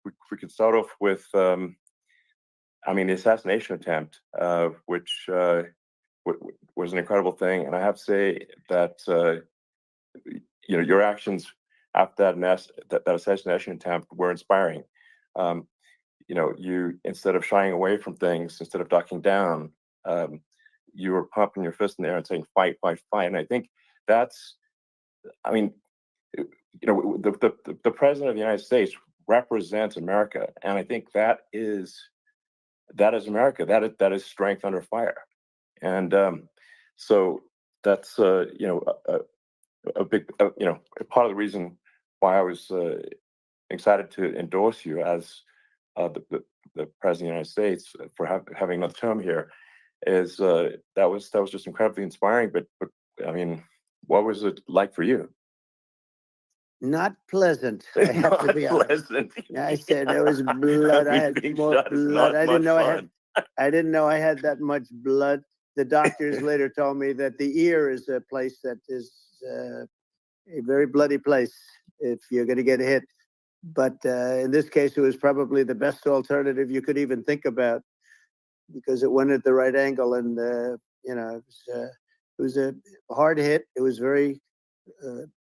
we could start off with, the assassination attempt, which was an incredible thing. And I have to say that your actions after that assassination attempt were inspiring. You, instead of shying away from things, instead of ducking down, you were pumping your fist in the air and saying, "Fight, fight, fight." And I think that's, the president of the United States represents America, and I think that is America. That is strength under fire, and so that's a big part of the reason why I was excited to endorse you as the president of the United States for having another term here. Is that was just incredibly inspiring. But what was it like for you? Not pleasant. I have to be honest. I said there was blood. I had more blood. I didn't know I had that much blood. The doctors later told me that the ear is a place that is a very bloody place if you're going to get hit. But in this case, it was probably the best alternative you could even think about, because it went at the right angle, and it was a hard hit. It was very,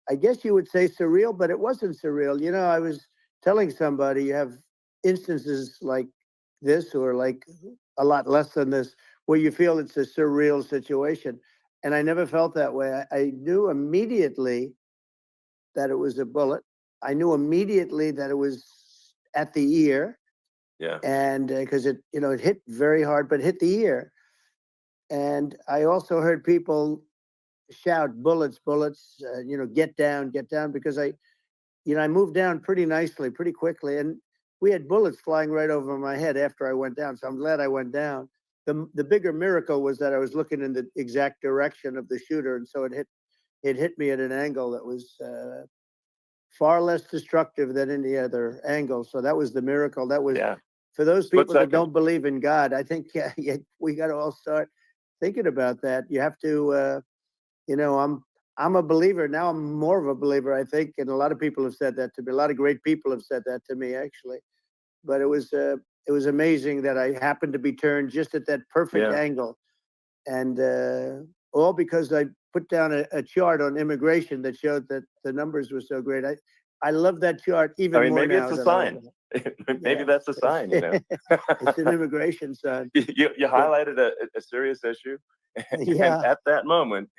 I guess you would say, surreal, but it wasn't surreal. I was telling somebody, you have instances like this, or like a lot less than this, where you feel it's a surreal situation, and I never felt that way. I knew immediately that it was a bullet. I knew immediately that it was at the ear. Yeah. And because it hit very hard, but hit the ear. And I also heard people shout, "Bullets, bullets, get down," because I moved down pretty nicely, pretty quickly. And we had bullets flying right over my head after I went down. So I'm glad I went down. The bigger miracle was that I was looking in the exact direction of the shooter. And so it hit me at an angle that was far less destructive than any other angle. So that was the miracle. That was, for those people that don't believe in God, I think we got to all start thinking about that. You have to, I'm a believer now. I'm more of a believer, I think, and a lot of people have said that to me. A lot of great people have said that to me, actually. But it was amazing that I happened to be turned just at that perfect angle, and all because I put down a chart on immigration that showed that the numbers were so great. I love that chart even more maybe now. Maybe it's a sign. Maybe that's a sign. It's an immigration sign. You highlighted a serious issue, and at that moment,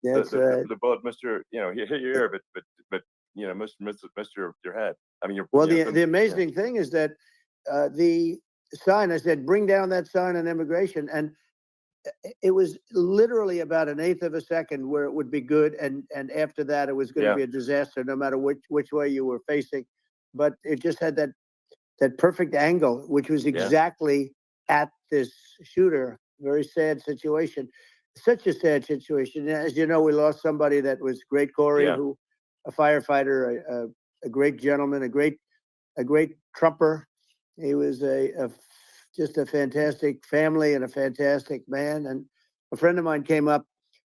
the bullet missed your, hit your ear, but missed your head. The amazing thing is that the sign, I said, "Bring down that sign on immigration," and it was literally about an eighth of a second where it would be good, and after that it was going to be a disaster, no matter which way you were facing. But it just had that perfect angle, which was exactly at this shooter. Very sad situation. Such a sad situation. As you know, we lost somebody that was great, Corey, who a firefighter, a great gentleman, a great trumper. He was just a fantastic family and a fantastic man. And a friend of mine came up,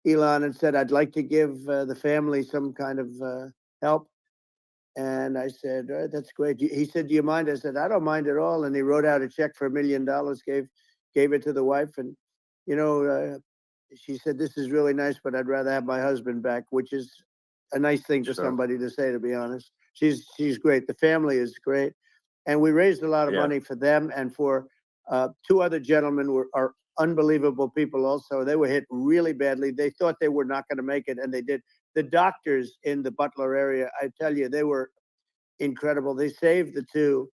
Elon, and said, "I'd like to give the family some kind of help." And I said, "That's great." He said, "Do you mind?" I said, "I don't mind at all." And he wrote out a check for $1 million, gave it to the wife. And, she said, "This is really nice, but I'd rather have my husband back," which is a nice thing for somebody to say, to be honest. She's great. The family is great. And we raised a lot of money for them, and for two other gentlemen are unbelievable people also. They were hit really badly. They thought they were not going to make it, and they did. The doctors in the Butler area, I tell you, they were incredible. They saved the two,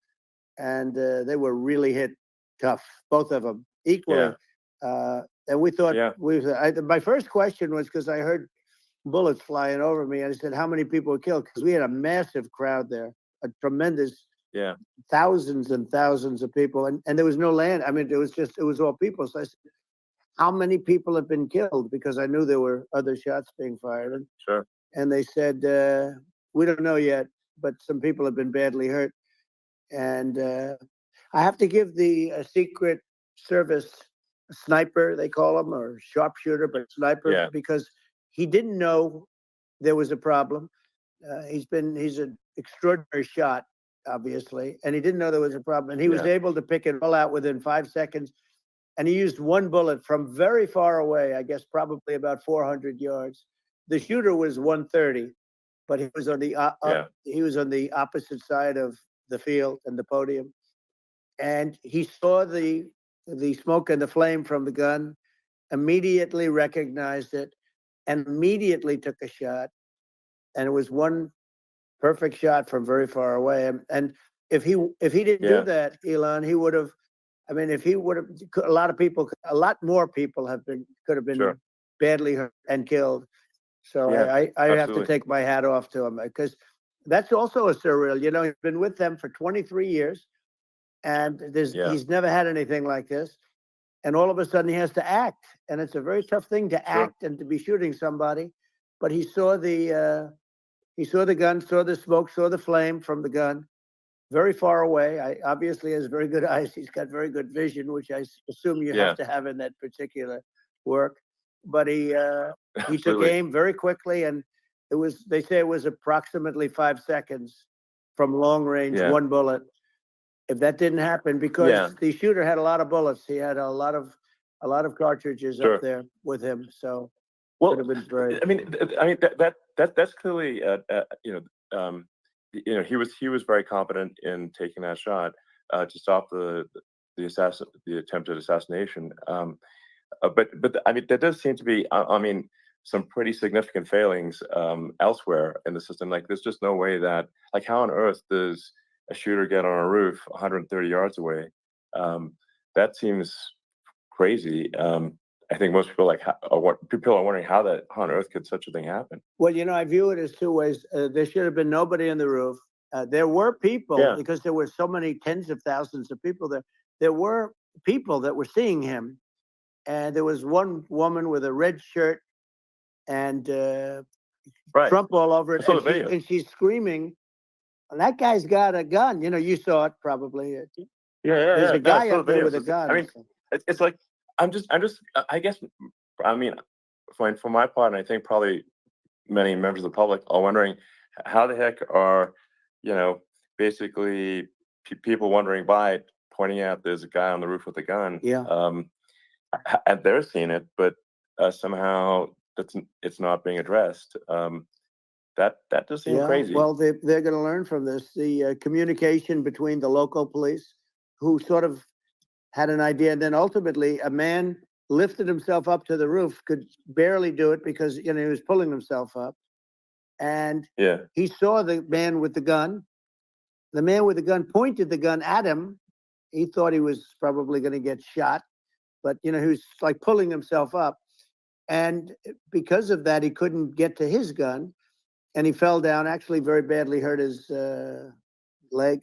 and they were really hit tough, both of them, equally. And we thought, my first question was, because I heard bullets flying over me, and I said, "How many people were killed?" Because we had a massive crowd there, a tremendous, thousands and thousands of people, and there was no land. It was all people. So I said, "How many people have been killed?" Because I knew there were other shots being fired. And they said, "We don't know yet, but some people have been badly hurt." And I have to give the Secret Service sniper, they call him, or sharpshooter, but sniper, because he didn't know there was a problem. He's an extraordinary shot. obviously, and he didn't know there was a problem. And he was Yeah. able to pick it all out within 5 seconds. And he used one bullet from very far away, I guess probably about 400 yards. The shooter was 130, but he was on the Yeah. he was on the opposite side of the field and the podium, and he saw the smoke and the flame from the gun, immediately recognized it, and immediately took a shot. And it was one perfect shot from very far away. And if he didn't do Yeah. that, Elon, he would have. I mean, if he would have, a lot of people, a lot more people could have been Sure. badly hurt and killed. So Yeah. I have to Absolutely. take my hat off to him, because that's also a surreal. You know, he's been with them for 23 years, and Yeah. he's never had anything like this. And all of a sudden, he has to act, and it's a very tough thing to Sure. act and to be shooting somebody. But he saw the gun, saw the smoke, saw the flame from the gun, very far away. I obviously has very good eyes. He's got very good vision, which I assume you have Yeah. to have in that particular work. But he took Absolutely. aim very quickly, and they say it was approximately 5 seconds from long range, Yeah. one bullet. If that didn't happen, because Yeah. the shooter had a lot of bullets, he had a lot of cartridges up Sure. there with him, so could Well, have been very. I mean, that's clearly, he was very competent in taking that shot to stop the attempted assassination. But I mean, there does seem to be, I mean, some pretty significant failings elsewhere in the system. Like, there's just no way that, like, how on earth does a shooter get on a roof 130 yards away? That seems crazy. I think most people people are wondering how on earth could such a thing happen? Well, I view it as two ways. There should have been nobody on the roof. There were people, Yeah. because there were so many tens of thousands of people there. There were people that were seeing him, and there was one woman with a red shirt and Right. Trump all over I it, saw and the video. she's screaming, "That guy's got a gun!" You saw it probably. Yeah, There's a No, I guy saw up the there videos. with a I gun. mean, it's like I guess, I mean, for my part, and I think probably many members of the public are wondering how the heck are, you know, basically people wondering by pointing out there's a guy on the roof with a gun. Yeah. And they're seeing it, but somehow it's not being addressed. That does seem Yeah, crazy. well, they're going to learn from this. The communication between the local police, who sort of had an idea, and then ultimately a man lifted himself up to the roof, could barely do it because he was pulling himself up, and Yeah. he saw the man with the gun. The man with the gun pointed the gun at him. He thought he was probably going to get shot, but he was like pulling himself up, and because of that, he couldn't get to his gun, and he fell down. Actually, very badly hurt his leg,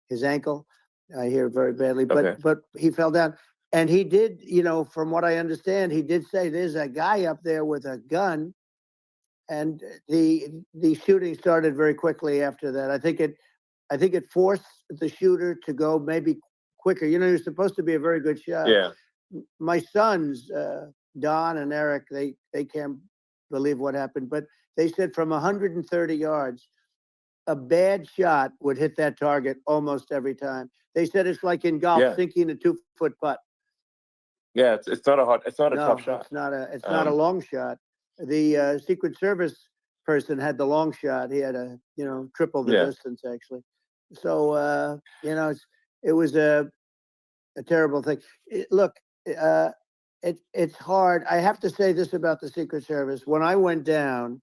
his ankle. I hear very badly, Okay. but he fell down, and he did. From what I understand, he did say there's a guy up there with a gun, and the shooting started very quickly after that. I think it forced the shooter to go maybe quicker. He was supposed to be a very good shot. Yeah. My sons, Don and Eric, they can't believe what happened, but they said from 130 yards, a bad shot would hit that target almost every time. They said it's like in golf, Yeah. sinking a 2-foot putt. Yeah. It's not a No, tough shot. it's not a long shot. The Secret Service person had the long shot. He had triple the Yeah. distance actually. So it was a terrible thing. Look, it's hard. I have to say this about the Secret Service. When I went down,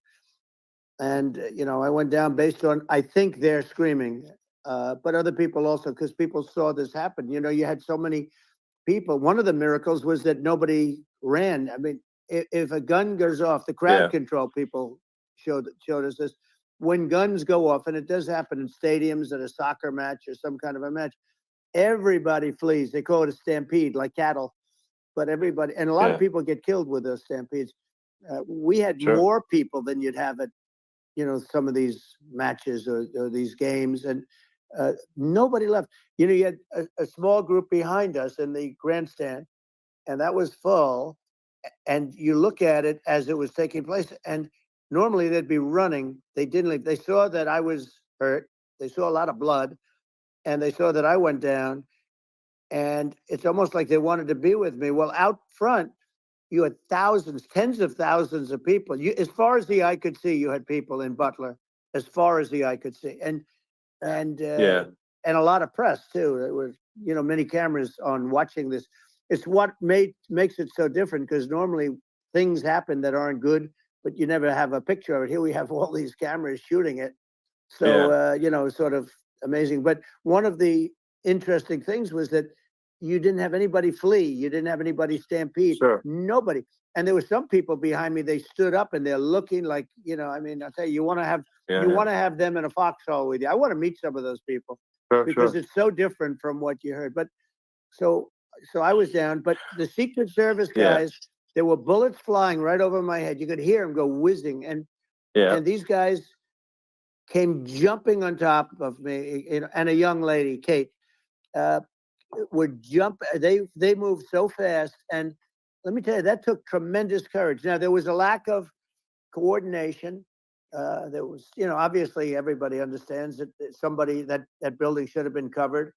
and I went down based on, I think they're screaming, but other people also, because people saw this happen. You had so many people. One of the miracles was that nobody ran. I mean, if a gun goes off, the crowd Yeah. control people showed us this. When guns go off, and it does happen in stadiums, at a soccer match or some kind of a match, everybody flees. They call it a stampede, like cattle. But everybody, and a lot of Yeah. people get killed with those stampedes. We had Sure. more people than you'd have at some of these matches or these games, and nobody left. You had a small group behind us in the grandstand, and that was full. And you look at it as it was taking place, and normally they'd be running. They didn't leave. They saw that I was hurt. They saw a lot of blood. and they saw that I went down, and it's almost like they wanted to be with me. Well, out front, you had thousands, tens of thousands of people. As far as the eye could see, you had people in Butler, as far as the eye could see, and and a lot of press too. There were, many cameras on watching this. It's what makes it so different, because normally things happen that aren't good, but you never have a picture of it. Here we have all these cameras shooting it. So, sort of amazing. But one of the interesting things was that you didn't have anybody flee. You didn't have anybody stampede. Sure. Nobody. And there were some people behind me. They stood up and they're looking like, I mean, I'll tell you, you want to have them in a foxhole with you. I want to meet some of those people, because it's so different from what you heard. But so I was down. But the Secret Service guys, there were bullets flying right over my head. You could hear them go whizzing, and these guys came jumping on top of me, and a young lady, Kate, would jump. They moved so fast, and let me tell you, that took tremendous courage. Now, there was a lack of coordination. There was, obviously everybody understands that that building should have been covered,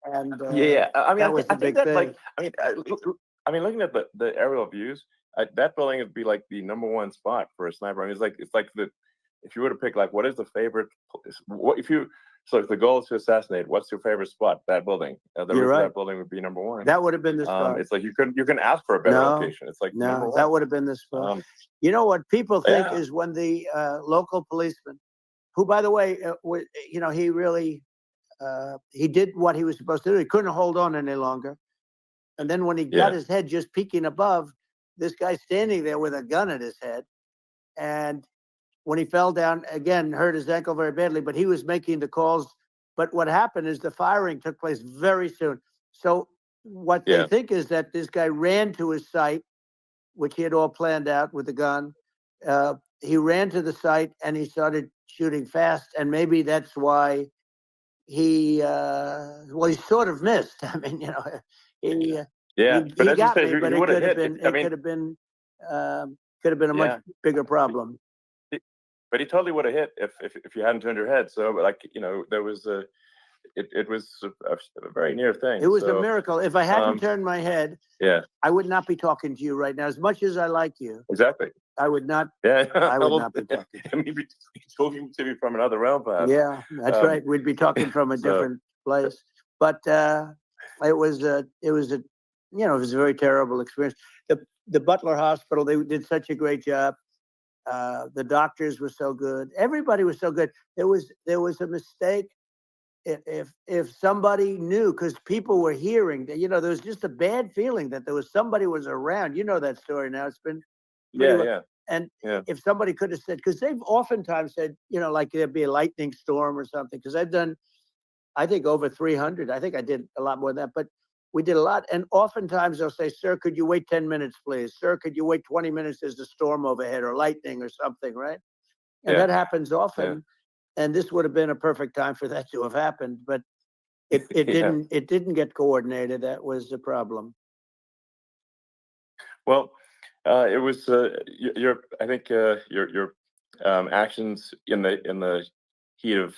and I mean, that was the big thing. Like, I mean, looking at the aerial views, that building would be like the #1 spot for a sniper. I mean, it's like if you were to pick, like, what is the favorite, so if the goal is to assassinate, what's your favorite spot? That building. The roof of that building would be #1. That would have been the spot. It's like you can ask for a better location. It's like no, that would have been the spot. You know what people think is when the local policeman, who, by the way, he really he did what he was supposed to do. He couldn't hold on any longer, and then when he got his head just peeking above, this guy standing there with a gun at his head, and when he fell down, again, hurt his ankle very badly, but he was making the calls. But what happened is the firing took place very soon. So what they think is that this guy ran to his site, which he had all planned out with the gun. He ran to the site and he started shooting fast. And maybe that's why he sort of missed. I mean, he got me, but it could have been, could have been a much bigger problem. But he totally would have hit if you hadn't turned your head. So, like, there was it was a very near thing. It was a miracle. If I hadn't turned my head, I would not be talking to you right now. As much as I like you, exactly, I would not. I would not be talking. Maybe talking to me from another realm, perhaps. Yeah, that's right. We'd be talking from a different place. But it was a very terrible experience. The Butler Hospital, they did such a great job. The doctors were so good. Everybody was so good. There was a mistake. If somebody knew, because people were hearing that, there was just a bad feeling that somebody was around. You know that story now. It's been And if somebody could have said, because they've oftentimes said, like there'd be a lightning storm or something. Because I've done, I think, over 300. I think I did a lot more than that, but we did a lot. And oftentimes they'll say, "Sir, could you wait 10 minutes, please? Sir, could you wait 20 minutes? There's a storm overhead or lightning or something," right? And that happens often. And this would have been a perfect time for that to have happened, but it didn't. It didn't get coordinated. That was the problem. Well, it was I think your actions in the heat of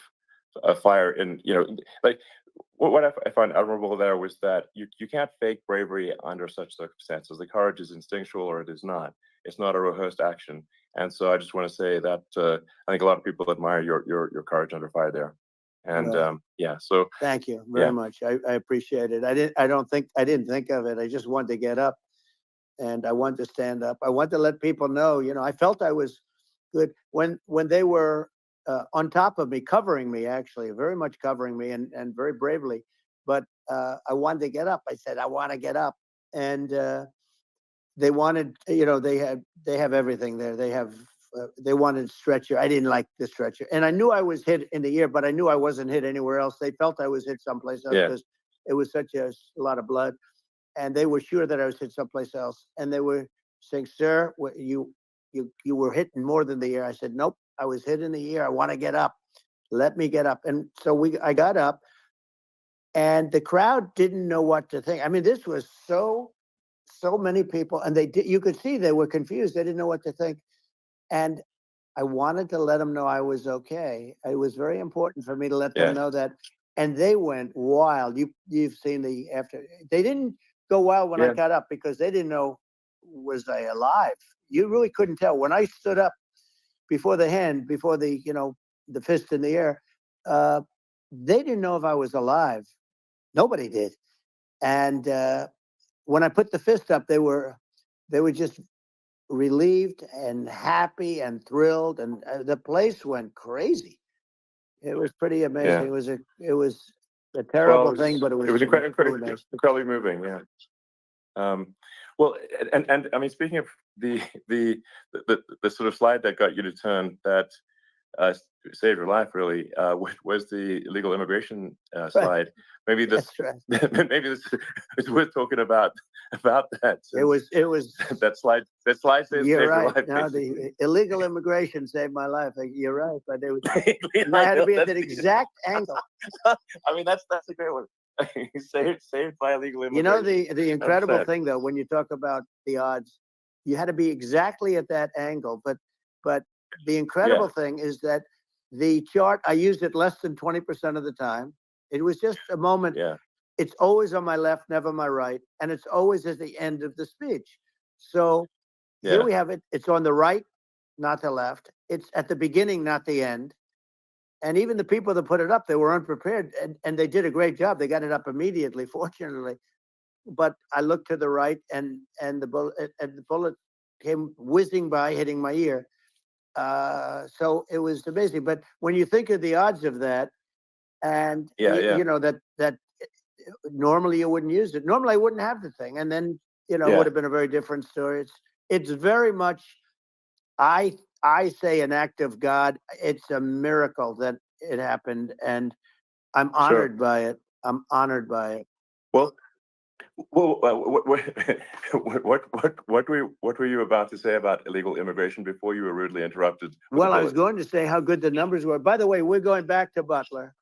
a fire, and like what I find admirable there was that you can't fake bravery under such circumstances. The courage is instinctual, or it is not. It's not a rehearsed action. And so I just want to say that I think a lot of people admire your courage under fire there. And so thank you very much. I appreciate it. I didn't think of it. I just wanted to get up, and I wanted to stand up. I wanted to let people know. I felt I was good when they were on top of me, covering me, actually, very much covering me, and very bravely. But I wanted to get up. I said, I want to get up, and they wanted, they have everything there. They wanted stretcher. I didn't like the stretcher, and I knew I was hit in the ear, but I knew I wasn't hit anywhere else. They felt I was hit someplace else because it was such a lot of blood, and they were sure that I was hit someplace else. And they were saying, "Sir, you were hit more than the ear." I said, "Nope, I was hit in the ear. I want to get up. Let me get up." And so I got up, and the crowd didn't know what to think. I mean, this was so many people, and you could see they were confused. They didn't know what to think. And I wanted to let them know I was okay. It was very important for me to let them know that and they went wild. You've seen the after. They didn't go wild when I got up because they didn't know, was I alive? You really couldn't tell. When I stood up before the hand, before the the fist in the air, they didn't know if I was alive. Nobody did. And when I put the fist up, they were just relieved and happy and thrilled, and the place went crazy. It was pretty amazing. Yeah. It was a Well, terrible thing, but it was really nice. incredibly moving. Yeah. Well, and I mean, speaking of the sort of slide that got you to turn that saved your life, really, was the illegal immigration slide. Maybe this, maybe this is worth talking about that. It was that slide saved you're your right. life. No, the illegal immigration saved my life. You're right, but it was, and I had to be at that exact angle. I mean, that's a great one. saved by illegal immigration. You know, the incredible thing, though, when you talk about the odds, you had to be exactly at that angle. But the incredible thing is that the chart, I used it less than 20% of the time. It was just a moment. Yeah. It's always on my left, never my right, and it's always at the end of the speech. So here we have it. It's on the right, not the left. It's at the beginning, not the end. And even the people that put it up, they were unprepared, and they did a great job. They got it up immediately, fortunately. But I looked to the right, and the bullet came whizzing by, hitting my ear. So it was amazing. But when you think of the odds of that, and you know that normally you wouldn't use it. Normally I wouldn't have the thing, and then it would have been a very different story. It's very much, I say, an act of God. It's a miracle that it happened, and I'm honored by it. I'm honored by it. Well, what were you about to say about illegal immigration before you were rudely interrupted? Well, I was going to say how good the numbers were. By the way, we're going back to Butler,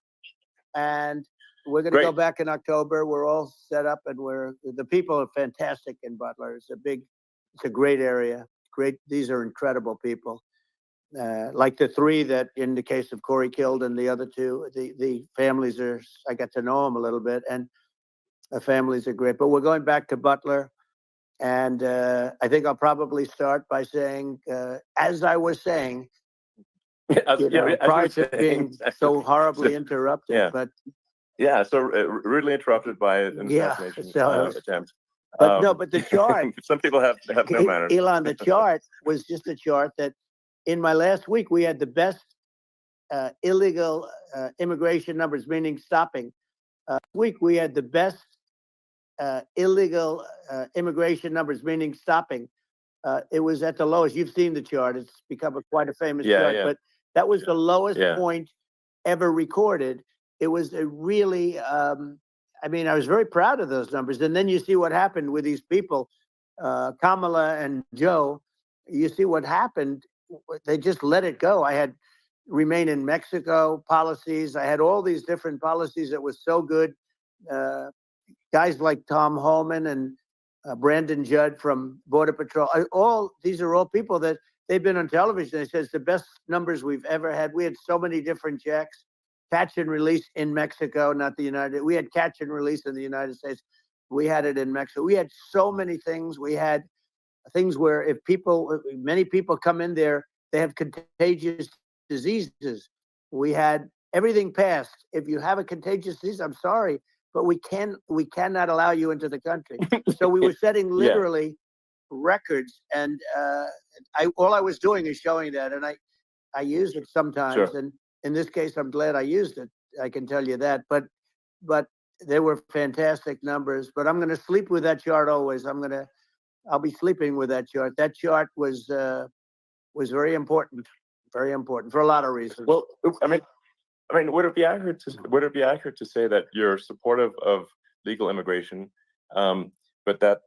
and we're going to go back in October. We're all set up, and the people are fantastic in Butler. It's a great area. Great. These are incredible people. Like the three that, in the case of Corey, killed, and the other two, the families I got to know them a little bit, and the families are great. But we're going back to Butler, and I think I'll probably start by saying, as I was saying, prior to being so horribly interrupted. But so rudely interrupted by an assassination attempt. But the chart. Some people have no manners. Elon, the chart was just a chart that, in my last week, we had the best illegal immigration numbers, meaning stopping. Week we had the best illegal immigration numbers, meaning stopping. It was at the lowest. You've seen the chart. It's become quite a famous chart. But that was the lowest point ever recorded. It was a really, I mean, I was very proud of those numbers. And then you see what happened with these people, Kamala and Joe. You see what happened. They just let it go. I had remain in Mexico policies. I had all these different policies that was so good. Guys like Tom Holman and Brandon Judd from Border Patrol. These are all people that they've been on television. They said it's the best numbers we've ever had. We had so many different checks, catch and release in Mexico, not the United. We had catch and release in the United States. We had it in Mexico. We had so many things. We had things where many people come in there, they have contagious diseases. We had everything passed. If you have a contagious disease, I'm sorry, but we cannot allow you into the country. So we were setting literally records, and all I was doing is showing that, and I use it sometimes. And in this case, I'm glad I used it. I can tell you that. But they were fantastic numbers. But I'm going to sleep with that chart always. I'll be sleeping with that chart. That chart was very important for a lot of reasons. Well, I mean, would it be accurate to say that you're supportive of legal immigration, but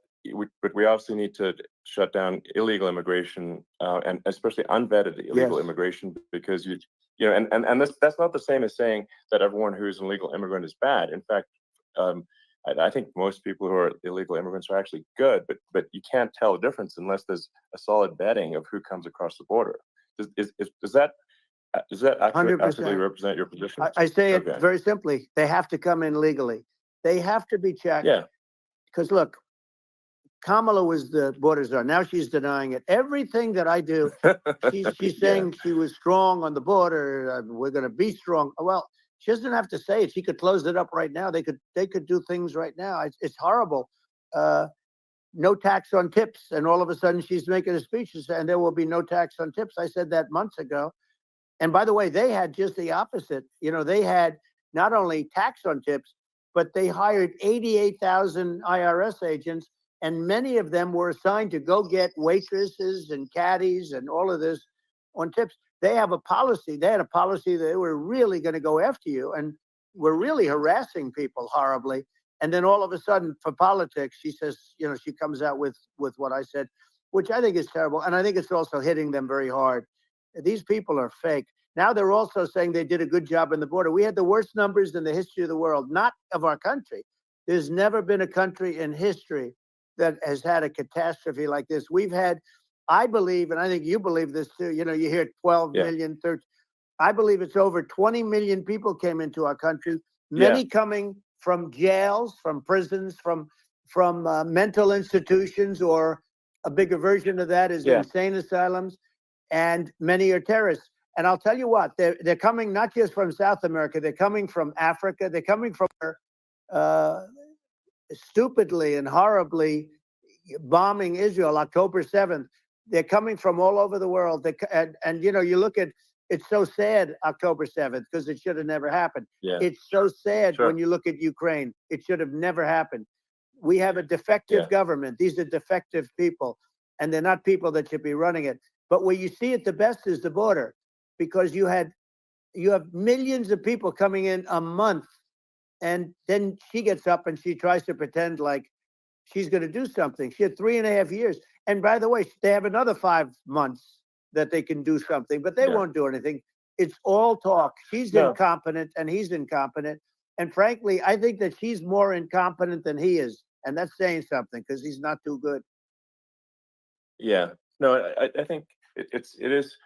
we obviously need to shut down illegal immigration, and especially unvetted illegal immigration, because that's not the same as saying that everyone who's an illegal immigrant is bad. In fact, I think most people who are illegal immigrants are actually good, but you can't tell the difference unless there's a solid vetting of who comes across the border. Does that does that actually 100%. represent your position? I say it Okay. very simply. They have to come in legally. They have to be checked. Yeah. Because look, Kamala was the border czar. Now she's denying it. Everything that I do, she's Yeah. saying she was strong on the border. We're going to be strong. Well, she doesn't have to say it. She could close it up right now. They could do things right now. It's horrible. No tax on tips, and all of a sudden she's making a speech and there will be no tax on tips. I said that months ago. And by the way, they had just the opposite. You know, they had not only tax on tips, but they hired 88,000 IRS agents, and many of them were assigned to go get waitresses and caddies and all of this on tips. They have a policy. They had a policy that they were really going to go after you and were really harassing people horribly. And then all of a sudden, for politics, she says, you know, she comes out with what I said, which I think is terrible. And I think it's also hitting them very hard. These people are fake. Now they're also saying they did a good job on the border. We had the worst numbers in the history of the world, not of our country. There's never been a country in history that has had a catastrophe like this. We've had, I believe, and I think you believe this too, you know, you hear 12 million, 13. I believe it's over 20 million people came into our country, many coming from jails, from prisons, from mental institutions, or a bigger version of that is insane asylums, and many are terrorists. And I'll tell you what, they're coming not just from South America, they're coming from Africa, they're coming from stupidly and horribly bombing Israel October 7th. They're coming from all over the world. And you know, you look at, it's so sad, October 7th, because it should have never happened. Yeah. It's so sad when you look at Ukraine. It should have never happened. We have a defective government. These are defective people, and they're not people that should be running it. But where you see it the best is the border, because you have millions of people coming in a month, and then she gets up and she tries to pretend like she's going to do something. She had 3.5 years. And by the way, they have another 5 months that they can do something, but they won't do anything. It's all talk. She's incompetent and he's incompetent. And frankly, I think that she's more incompetent than he is. And that's saying something, because he's not too good. Yeah. No, I think it is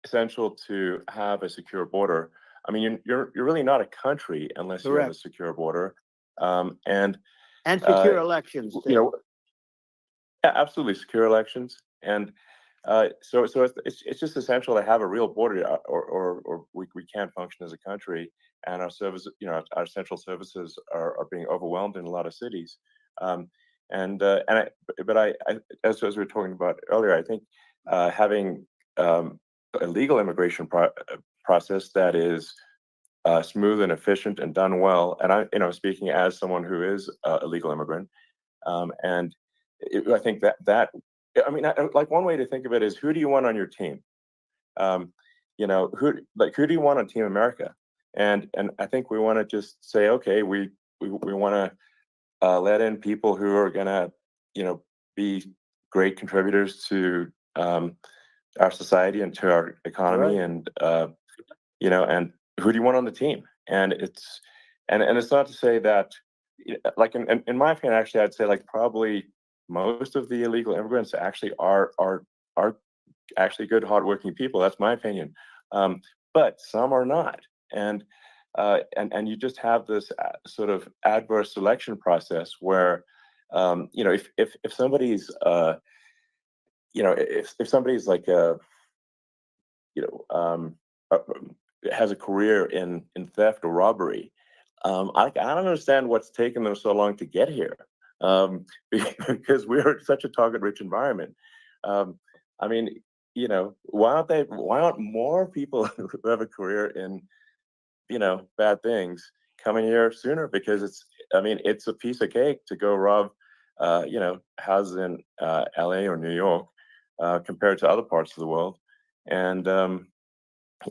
essential to have a secure border. I mean, you're really not a country unless you have a secure border. And secure elections too. You know, absolutely secure elections. And so it's just essential to have a real border, or we can't function as a country, and our service, you know, our central services are being overwhelmed in a lot of cities. But as we were talking about earlier, I think having a legal immigration process that is smooth and efficient and done well, and I, you know, speaking as someone who is a legal immigrant, I think that I mean, like, one way to think of it is, who do you want on your team? You know, who do you want on Team America? And I think we want to just say, okay, we want to let in people who are gonna, you know, be great contributors to our society and to our economy, and you know, and who do you want on the team? And it's not to say that, like, in my opinion, actually, I'd say, like, probably most of the illegal immigrants actually are actually good, hardworking people. That's my opinion. But some are not, and you just have this sort of adverse selection process where, you know, if somebody's you know, if somebody's like a, you know, has a career in theft or robbery, I don't understand what's taken them so long to get here, because we're such a target-rich environment. I mean, you know, why aren't more people who have a career in, you know, bad things coming here sooner? Because I mean, it's a piece of cake to go rob, you know, houses in LA or New York, compared to other parts of the world. And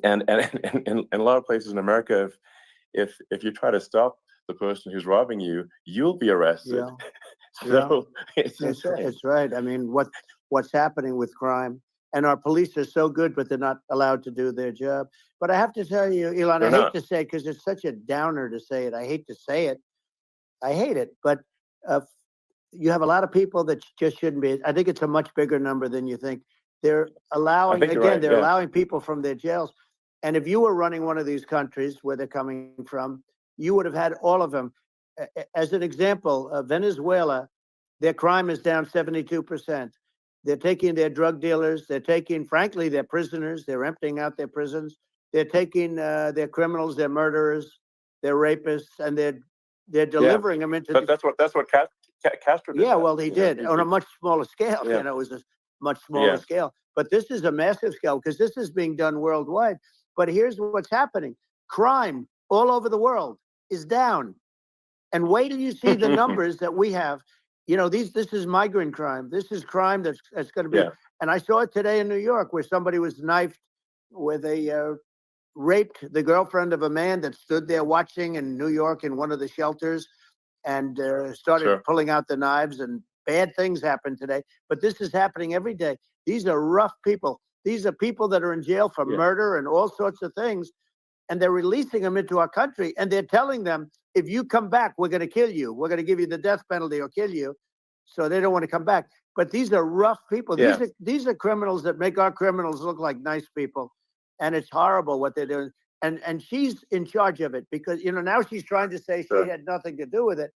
in a lot of places in America, if you try to stop the person who's robbing you, you'll be arrested. So it's right. I mean, what's happening with crime, and our police are so good, but they're not allowed to do their job. But I have to tell you, Elon, I hate to say, because it's such a downer to say it. I hate to say it. I hate it. But you have a lot of people that just shouldn't be. I think it's a much bigger number than you think. They're allowing, again, allowing people from their jails. And if you were running one of these countries where they're coming from, you would have had all of them. As an example, Venezuela, their crime is down 72%. They're taking their drug dealers. They're taking, frankly, their prisoners. They're emptying out their prisons. They're taking their criminals, their murderers, their rapists, and they're delivering them into. But that's what Castro did. Yeah, well, he did on a much smaller scale. Yeah. It was a much smaller scale. But this is a massive scale because this is being done worldwide. But here's what's happening: crime all over the world is down. And wait till you see the numbers that we have. This is migrant crime. This is crime that's going to be. Yeah. And I saw it today in New York where somebody was knifed, where they raped the girlfriend of a man that stood there watching in New York in one of the shelters, and started pulling out the knives, and bad things happened today. But this is happening every day. These are rough people. These are people that are in jail for murder and all sorts of things. And they're releasing them into our country. And they're telling them, if you come back, we're going to kill you. We're going to give you the death penalty or kill you. So they don't want to come back. But these are rough people. Yeah. These are criminals that make our criminals look like nice people. And it's horrible what they're doing. And she's in charge of it because, now she's trying to say she had nothing to do with it.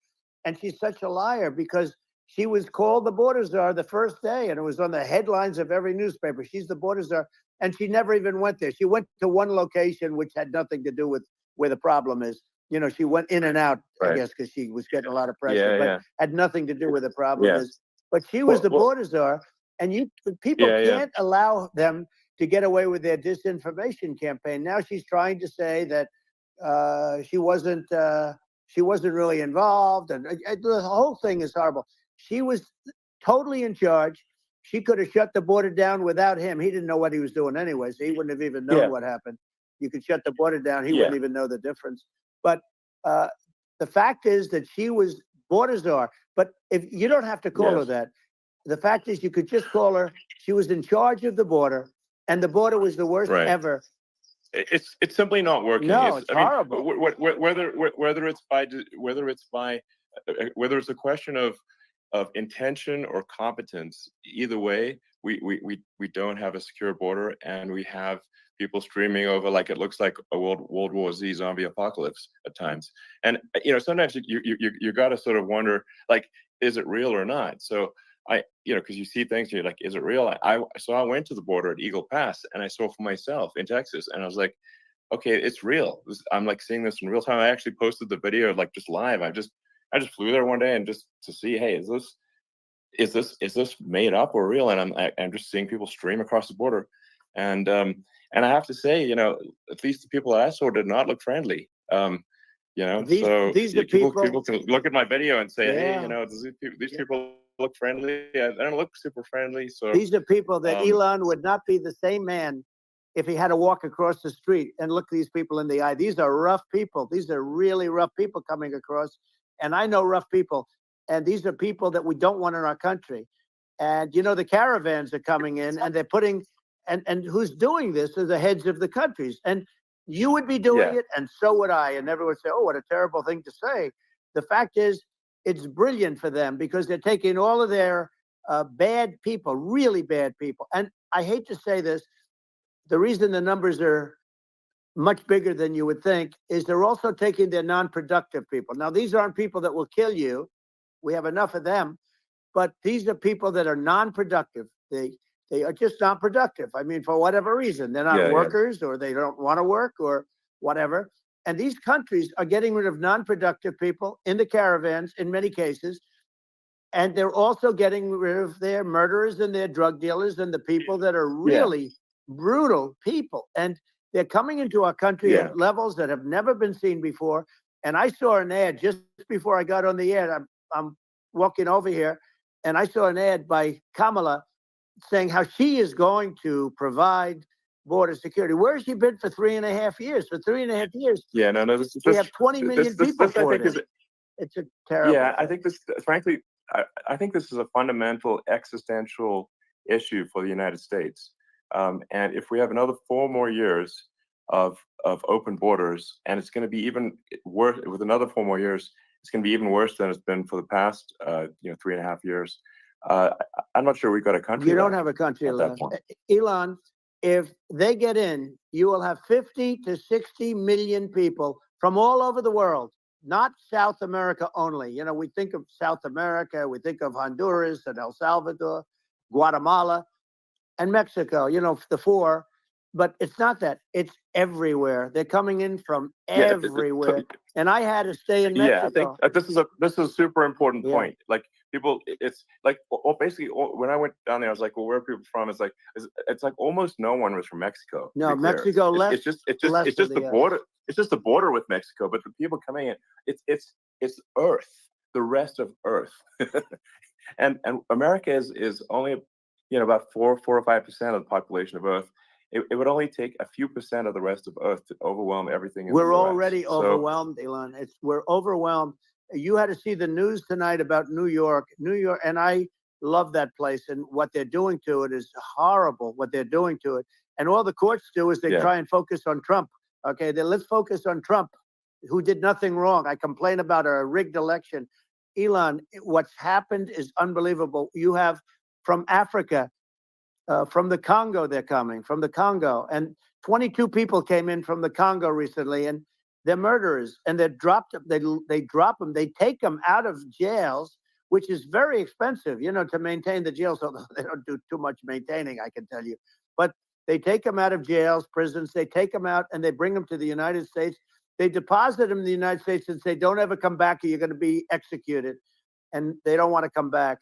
And she's such a liar because she was called the border czar the first day, and it was on the headlines of every newspaper. She's the border czar, and she never even went there. She went to one location which had nothing to do with where the problem is. She went in and out, I guess, because she was getting a lot of pressure, but had nothing to do with the problem is. But she was the border czar, and people can't allow them to get away with their disinformation campaign. Now she's trying to say that she wasn't really involved, and the whole thing is horrible. She was totally in charge. She could have shut the border down without him. He didn't know what he was doing anyway, so he wouldn't have even known what happened. You could shut the border down. He wouldn't even know the difference. But the fact is that she was border czar. But if you don't have to call her that, the fact is you could just call her. She was in charge of the border, and the border was the worst ever. It's simply not working. No, it's horrible. Whether it's a question of intention or competence, either way, we don't have a secure border, and we have people streaming over like it looks like a World War Z zombie apocalypse at times. And sometimes you got to sort of wonder, like, is it real or not? So because you see things, and you're like, is it real? So I went to the border at Eagle Pass, and I saw for myself in Texas, and I was like, okay, it's real. I'm like seeing this in real time. I actually posted the video like just live. I just flew there one day and just to see, hey, is this made up or real? And I'm just seeing people stream across the border, and I have to say, at least the people that I saw did not look friendly. These are people can look at my video and say, hey, these people look friendly. I don't look super friendly. So these are people that Elon would not be the same man if he had to walk across the street and look these people in the eye. These are rough people. These are really rough people coming across. And I know rough people. And these are people that we don't want in our country. And, the caravans are coming in, and they're putting, and who's doing this are the heads of the countries. And you would be doing it, and so would I. And everyone would say, oh, what a terrible thing to say. The fact is, it's brilliant for them because they're taking all of their bad people, really bad people. And I hate to say this, the reason the numbers are much bigger than you would think is they're also taking their non-productive people. Now, these aren't people that will kill you. We have enough of them. But these are people that are non-productive. They are just not productive. I mean, for whatever reason, they're not workers, or they don't want to work, or whatever. And these countries are getting rid of non-productive people in the caravans in many cases. And they're also getting rid of their murderers and their drug dealers and the people that are really brutal people. And they're coming into our country at levels that have never been seen before. And I saw an ad just before I got on the air. I'm walking over here, and I saw an ad by Kamala saying how she is going to provide border security. Where has she been for 3.5 years? For 3.5 years, we have 20 million people for it. It's a terrible thing. I think this, frankly, I think this is a fundamental existential issue for the United States. And if we have another 4 more years of open borders, and it's going to be even worse with another 4 more years, it's going to be even worse than it's been for the past 3.5 years. I'm not sure we've got a country. You don't have a country left. Elon, if they get in, you will have 50 to 60 million people from all over the world, not South America only. You know, we think of South America, we think of Honduras and El Salvador, Guatemala, and Mexico, you know, the four. But it's not that. It's everywhere. They're coming in from everywhere. And I had to stay in Mexico. Yeah, I think this is a super important point. Like people, it's like basically when I went down there, I was like, well, where are people from? It's like almost no one was from Mexico. No, Mexico less. It's just the border. It's just the border with Mexico. But the people coming in, it's Earth, the rest of Earth, and America is only about 4 or 5% of the population of Earth. It would only take a few percent of the rest of Earth to overwhelm everything. We're already overwhelmed, Elon. We're overwhelmed. You had to see the news tonight about New York, and I love that place. And what they're doing to it is horrible. What they're doing to it, and all the courts do is they try and focus on Trump. Okay, then let's focus on Trump, who did nothing wrong. I complain about a rigged election. Elon, what's happened is unbelievable. You have from Africa. From the Congo, they're coming from the Congo, and 22 people came in from the Congo recently, and they're murderers, and they dropped them. They drop them. They take them out of jails, which is very expensive, to maintain the jails. Although they don't do too much maintaining, I can tell you. But they take them out of jails, prisons. They take them out, and they bring them to the United States. They deposit them in the United States and say, "Don't ever come back, or you're going to be executed." And they don't want to come back.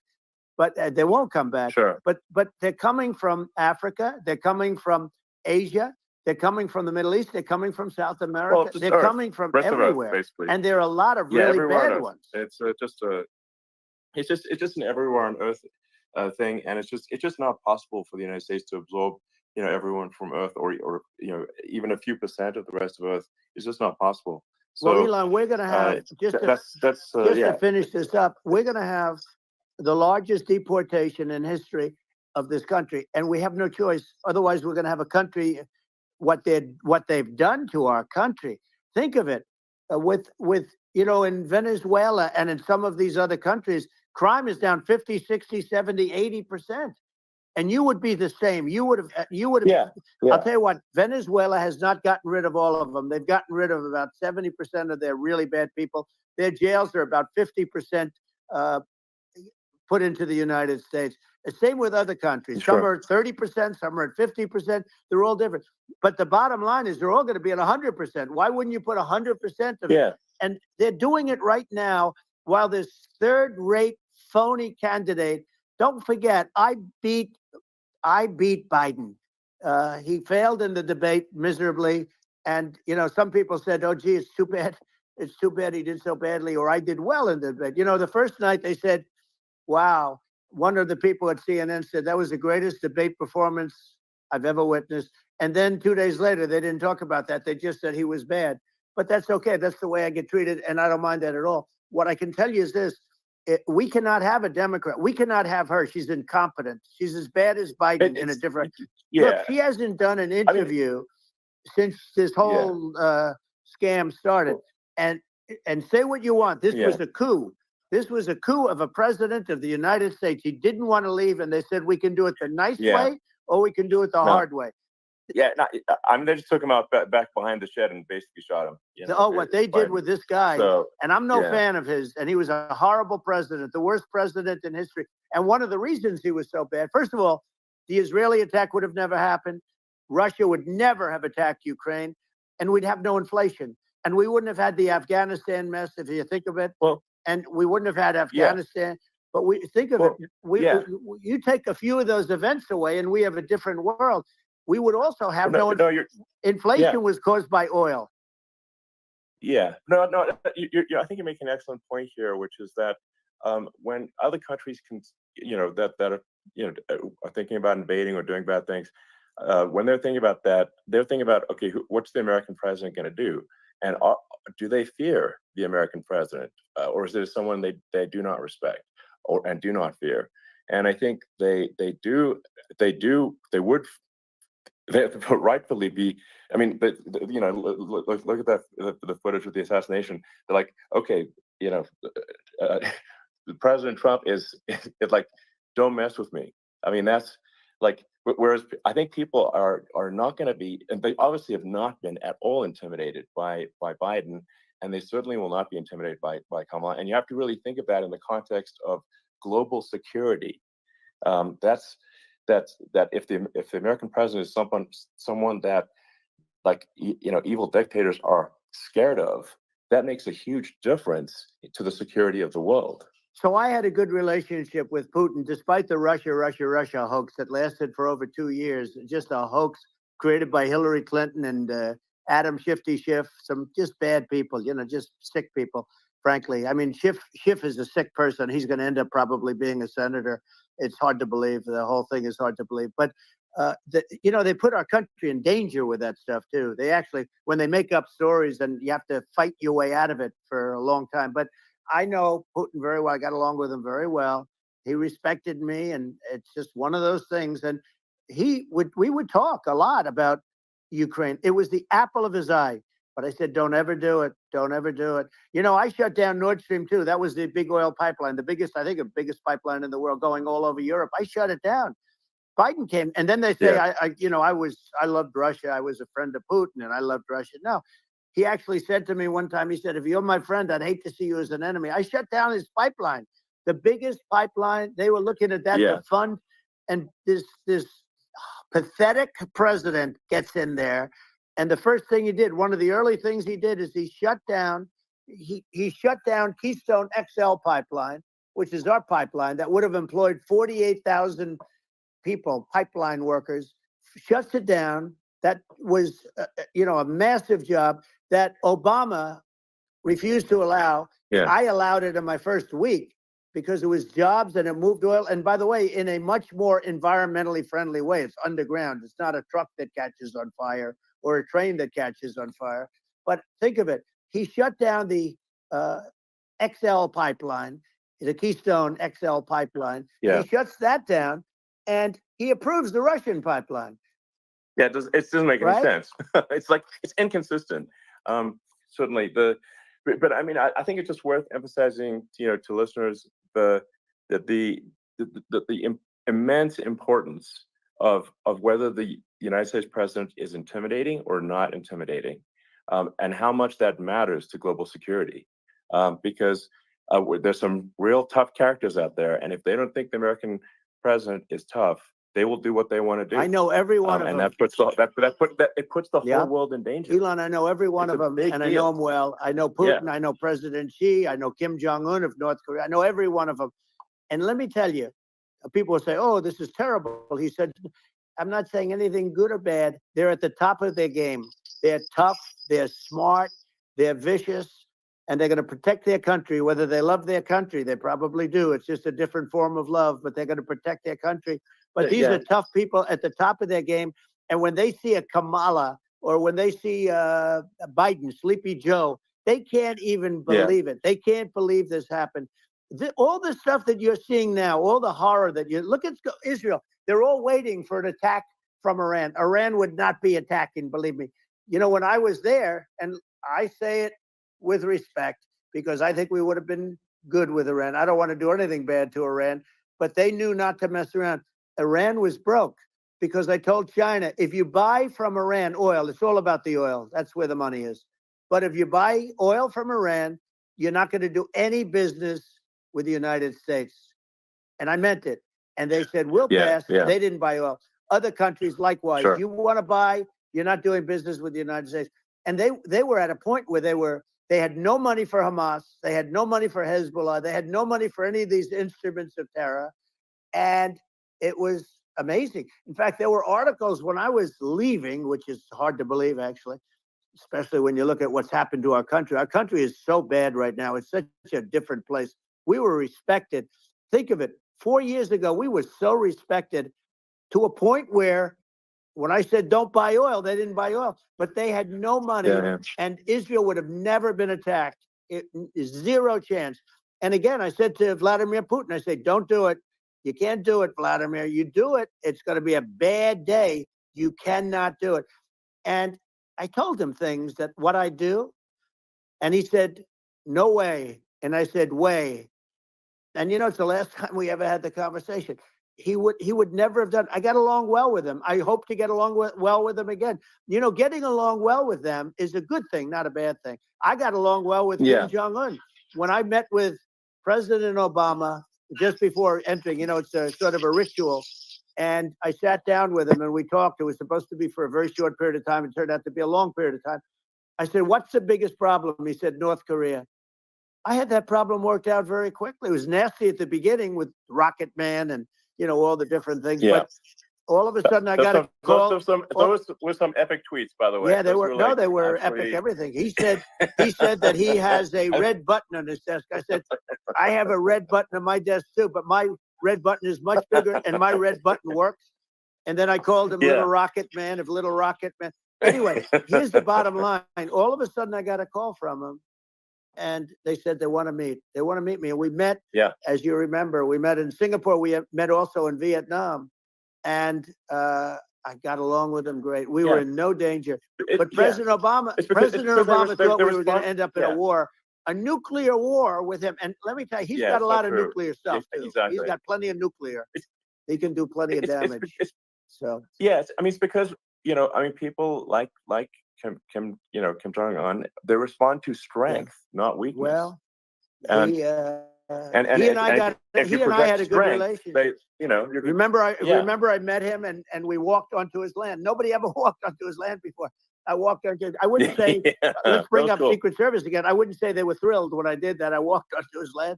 But they won't come back. Sure. But they're coming from Africa. They're coming from Asia. They're coming from the Middle East. They're coming from South America. Well, they're coming from everywhere. Earth, basically. And there are a lot of really bad ones. It's just an everywhere on Earth thing, and it's just not possible for the United States to absorb everyone from Earth, or even a few percent of the rest of Earth. It's just not possible. So, well, Elon, we're going to have to finish this up. We're going to have the largest deportation in history of this country, and we have no choice. Otherwise, we're going to have a country. What they've done to our country. Think of it, with in Venezuela and in some of these other countries, crime is down 50, 60, 70, 80%. And you would be the same. You would have. Yeah. I'll tell you what. Venezuela has not gotten rid of all of them. They've gotten rid of about 70% of their really bad people. Their jails are about 50%. Put into the United States. The same with other countries. Sure. Some are at 30%, some are at 50%. They're all different. But the bottom line is they're all going to be at 100%. Why wouldn't you put 100% of it? And they're doing it right now while this third-rate phony candidate. Don't forget, I beat Biden. He failed in the debate miserably. And, some people said, oh, gee, it's too bad. It's too bad he did so badly, or I did well in the debate. The first night they said, wow, one of the people at CNN said that was the greatest debate performance I've ever witnessed. And then 2 days later, they didn't talk about that. They just said he was bad. But that's okay. That's the way I get treated, and I don't mind that at all. What I can tell you is this. We cannot have a Democrat. We cannot have her. She's incompetent. She's as bad as Biden in a different... Look, she hasn't done an interview since this whole scam started. And say what you want. This was a coup. This was a coup of a president of the United States. He didn't want to leave, and they said, we can do it the nice way, or we can do it the hard way. They just took him out back behind the shed and basically shot him. What they did with this guy, and I'm no fan of his, and he was a horrible president, the worst president in history. And one of the reasons he was so bad, first of all, the Israeli attack would have never happened. Russia would never have attacked Ukraine, and we'd have no inflation. And we wouldn't have had the Afghanistan mess, if you think of it. Well, and we wouldn't have had Afghanistan. But we think of it. You take a few of those events away, and we have a different world. We would also have inflation was caused by oil. Yeah, no. I think you make an excellent point here, which is that when other countries can, that are thinking about invading or doing bad things, when they're thinking about that, they're thinking about, okay, what's the American president going to do? And do they fear the American president, or is there someone they do not respect and do not fear? And I think they would rightfully be. I mean, look at that the footage of the assassination. They're like, okay, President Trump is like, don't mess with me. I mean, that's like Whereas I think people are not going to be, and they obviously have not been at all intimidated by Biden, and they certainly will not be intimidated by Kamala. And you have to really think of that in the context of global security. That if the American president is someone that, like, evil dictators are scared of, that makes a huge difference to the security of the world. So I had a good relationship with Putin, despite the Russia hoax that lasted for over 2 years. Just a hoax created by Hillary Clinton and Adam Shifty Schiff, some just bad people, just sick people, frankly. I mean, Schiff is a sick person. He's going to end up probably being a senator. It's hard to believe. The whole thing is hard to believe. But, they put our country in danger with that stuff, too. They actually, when they make up stories, and you have to fight your way out of it for a long time. But I know Putin very well. I got along with him very well. He respected me, and it's just one of those things. And we would talk a lot about Ukraine. It was the apple of his eye. But I said, don't ever do it. Don't ever do it. I shut down Nord Stream 2. That was the big oil pipeline, the biggest pipeline in the world going all over Europe. I shut it down. Biden came, and then they say, Yeah. I loved Russia. I was a friend of Putin, and I loved Russia. No, he actually said to me one time, he said, if you're my friend, I'd hate to see you as an enemy. I shut down his pipeline, the biggest pipeline. They were looking at that to fund, and this pathetic president gets in there. And the first thing he did, one of the early things he did, is he shut down Keystone XL pipeline, which is our pipeline that would have employed 48,000 people, pipeline workers, shuts it down. That was, a massive job that Obama refused to allow. Yeah. I allowed it in my first week because it was jobs and it moved oil. And by the way, in a much more environmentally friendly way. It's underground. It's not a truck that catches on fire or a train that catches on fire. But think of it. He shut down the XL pipeline, the Keystone XL pipeline. Yeah. He shuts that down, and he approves the Russian pipeline. Yeah, it doesn't make any Right? sense. It's inconsistent. Certainly, but I mean, I think it's just worth emphasizing, to listeners, the immense importance of whether the United States president is intimidating or not intimidating, and how much that matters to global security, because there's some real tough characters out there, and if they don't think the American president is tough, they will do what they want to do. I know every one of them. And that puts the whole world in danger. Elon, I know every one of them, and I know them well. I know Putin. I know President Xi. I know Kim Jong-un of North Korea. I know every one of them. And let me tell you, people will say, oh, this is terrible. He said, I'm not saying anything good or bad. They're at the top of their game. They're tough. They're smart. They're vicious. And they're going to protect their country, whether they love their country. They probably do. It's just a different form of love, but they're going to protect their country. But these are tough people at the top of their game. And when they see a Kamala or when they see Biden, Sleepy Joe, they can't even believe it. They can't believe this happened. All the stuff that you're seeing now, all the horror that you look at Israel, they're all waiting for an attack from Iran. Iran would not be attacking, believe me. When I was there, and I say it with respect because I think we would have been good with Iran. I don't want to do anything bad to Iran, but they knew not to mess around. Iran was broke because I told China, if you buy from Iran oil, it's all about the oil. That's where the money is. But if you buy oil from Iran, you're not going to do any business with the United States. And I meant it. And they said, we'll pass. They didn't buy oil. Other countries, likewise. Sure. You want to buy, you're not doing business with the United States. And they were at a point where they had no money for Hamas. They had no money for Hezbollah. They had no money for any of these instruments of terror. And it was amazing. In fact, there were articles when I was leaving, which is hard to believe, actually, especially when you look at what's happened to our country. Our country is so bad right now. It's such a different place. We were respected. Think of it. 4 years ago, we were so respected to a point where when I said don't buy oil, they didn't buy oil, but they had no money, and Israel would have never been attacked. It is zero chance. And again, I said to Vladimir Putin, I said, don't do it. You can't do it, Vladimir. You do it, it's going to be a bad day. You cannot do it. And I told him things that what I do. And he said, no way. And I said, way. And it's the last time we ever had the conversation. he would never have done. I got along well with him. I hope to get along well with him again. Getting along well with them is a good thing, not a bad thing. I got along well with Kim Jong-un. When I met with President Obama just before entering, it's a sort of a ritual. And I sat down with him and we talked. It was supposed to be for a very short period of time. It turned out to be a long period of time. I said, "What's the biggest problem?" He said, "North Korea." I had that problem worked out very quickly. It was nasty at the beginning with Rocket Man and all the different things. Yeah. But all of a sudden, I got a call. Those were some epic tweets, by the way. Yeah, they Those were. like They were absolutely... epic. Everything he said that he has a red button on his desk. I said, "I have a red button on my desk too, but my red button is much bigger, and my red button works." And then I called him Little Rocket Man of Little Rocket Man. Anyway, here's the bottom line. All of a sudden, I got a call from him. And they said they want to meet. They want to meet me. And we met, as you remember, we met in Singapore. We met also in Vietnam. And I got along with them great. We were in no danger. But President Obama thought we were going to end up in a war, a nuclear war with him. And let me tell you, he's got a lot of nuclear stuff, too. Exactly. He's got plenty of nuclear. He can do plenty of damage. It's because, people like Kim Jong-un, they respond to strength, not weakness. Well, and he and I had a good relationship. Remember I met him and we walked onto his land. Nobody ever walked onto his land before. I walked onto. I wouldn't say let's bring up Secret Service again. I wouldn't say they were thrilled when I did that. I walked onto his land,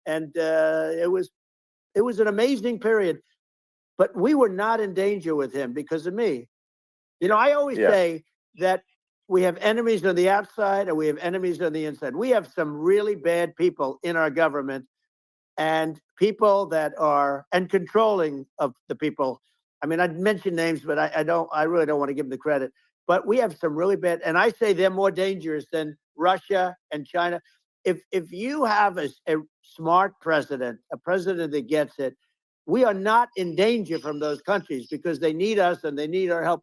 and it was an amazing period. But we were not in danger with him because of me. I always say that we have enemies on the outside and we have enemies on the inside. We have some really bad people in our government and people that are controlling of the people. I mean, I'd mention names, but I really don't want to give them the credit. But we have some really bad, and I say they're more dangerous than Russia and China. If you have a smart president, a president that gets it, we are not in danger from those countries because they need us and they need our help.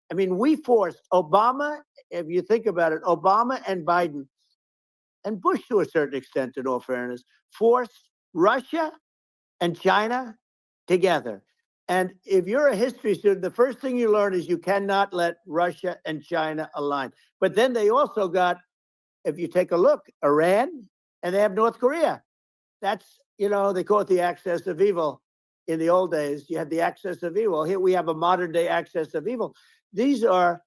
I mean, we forced Obama, if you think about it, Obama and Biden, and Bush to a certain extent, in all fairness, forced Russia and China together. And if you're a history student, the first thing you learn is you cannot let Russia and China align. But then they also got, if you take a look, Iran, and they have North Korea. That's, they call it the axis of evil. In the old days, you had the axis of evil. Here we have a modern day axis of evil. These are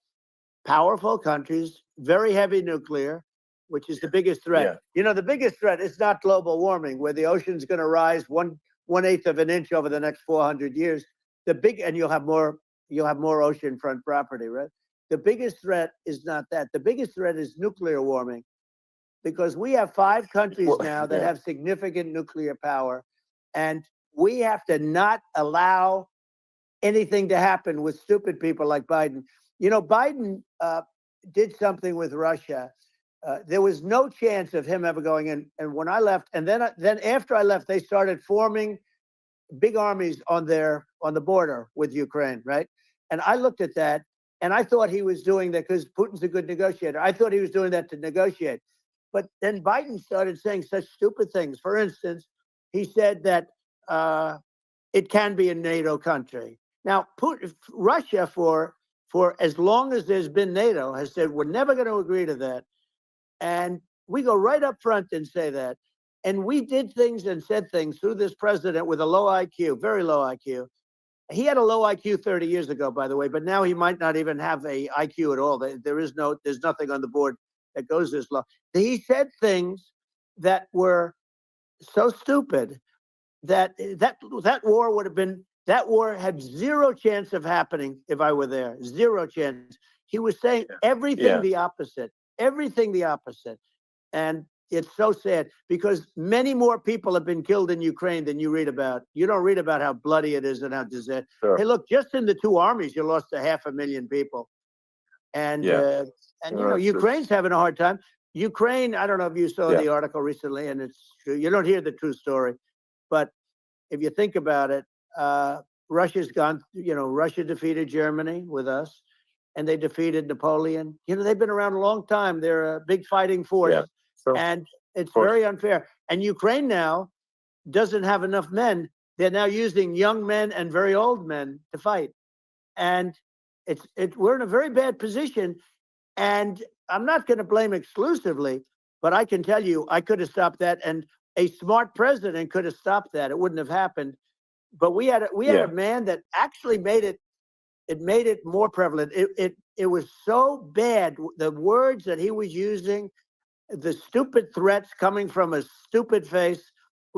powerful countries, very heavy nuclear, which is the biggest threat. The biggest threat is not global warming, where the ocean's going to rise 1/8 of an inch over the next 400 years. And you'll have more oceanfront property, right? The biggest threat is not that. The biggest threat is nuclear warming, because we have 5 countries now that have significant nuclear power, and we have to not allow anything to happen with stupid people like Biden. Biden did something with Russia. There was no chance of him ever going in. And when I left, and then after I left, they started forming big armies on the border with Ukraine, right? And I looked at that, and I thought he was doing that because Putin's a good negotiator. I thought he was doing that to negotiate. But then Biden started saying such stupid things. For instance, he said that it can be a NATO country. Now, Russia, for as long as there's been NATO, has said we're never going to agree to that. And we go right up front and say that. And we did things and said things through this president with a low IQ, very low IQ. He had a low IQ 30 years ago, by the way, but now he might not even have a IQ at all. There's nothing on the board that goes this low. He said things that were so stupid that war had zero chance of happening if I were there. Zero chance. He was saying everything the opposite. And it's so sad because many more people have been killed in Ukraine than you read about. You don't read about how bloody it is and how disastrous. Sure. Hey, look, just in the 2 armies, you lost 500,000 people. And Ukraine's having a hard time. Ukraine, I don't know if you saw the article recently, and it's true. You don't hear the true story. But if you think about it, Russia's gone, Russia defeated Germany with us, and they defeated Napoleon. They've been around a long time. They're a big fighting force. Yeah. And it's very unfair. And Ukraine now doesn't have enough men. They're now using young men and very old men to fight, and we're in a very bad position. And I'm not going to blame exclusively, but I can tell you, I could have stopped that, and a smart president could have stopped that. It wouldn't have happened. But we had a man that actually made it. It made it more prevalent. It was so bad. The words that he was using, the stupid threats coming from a stupid face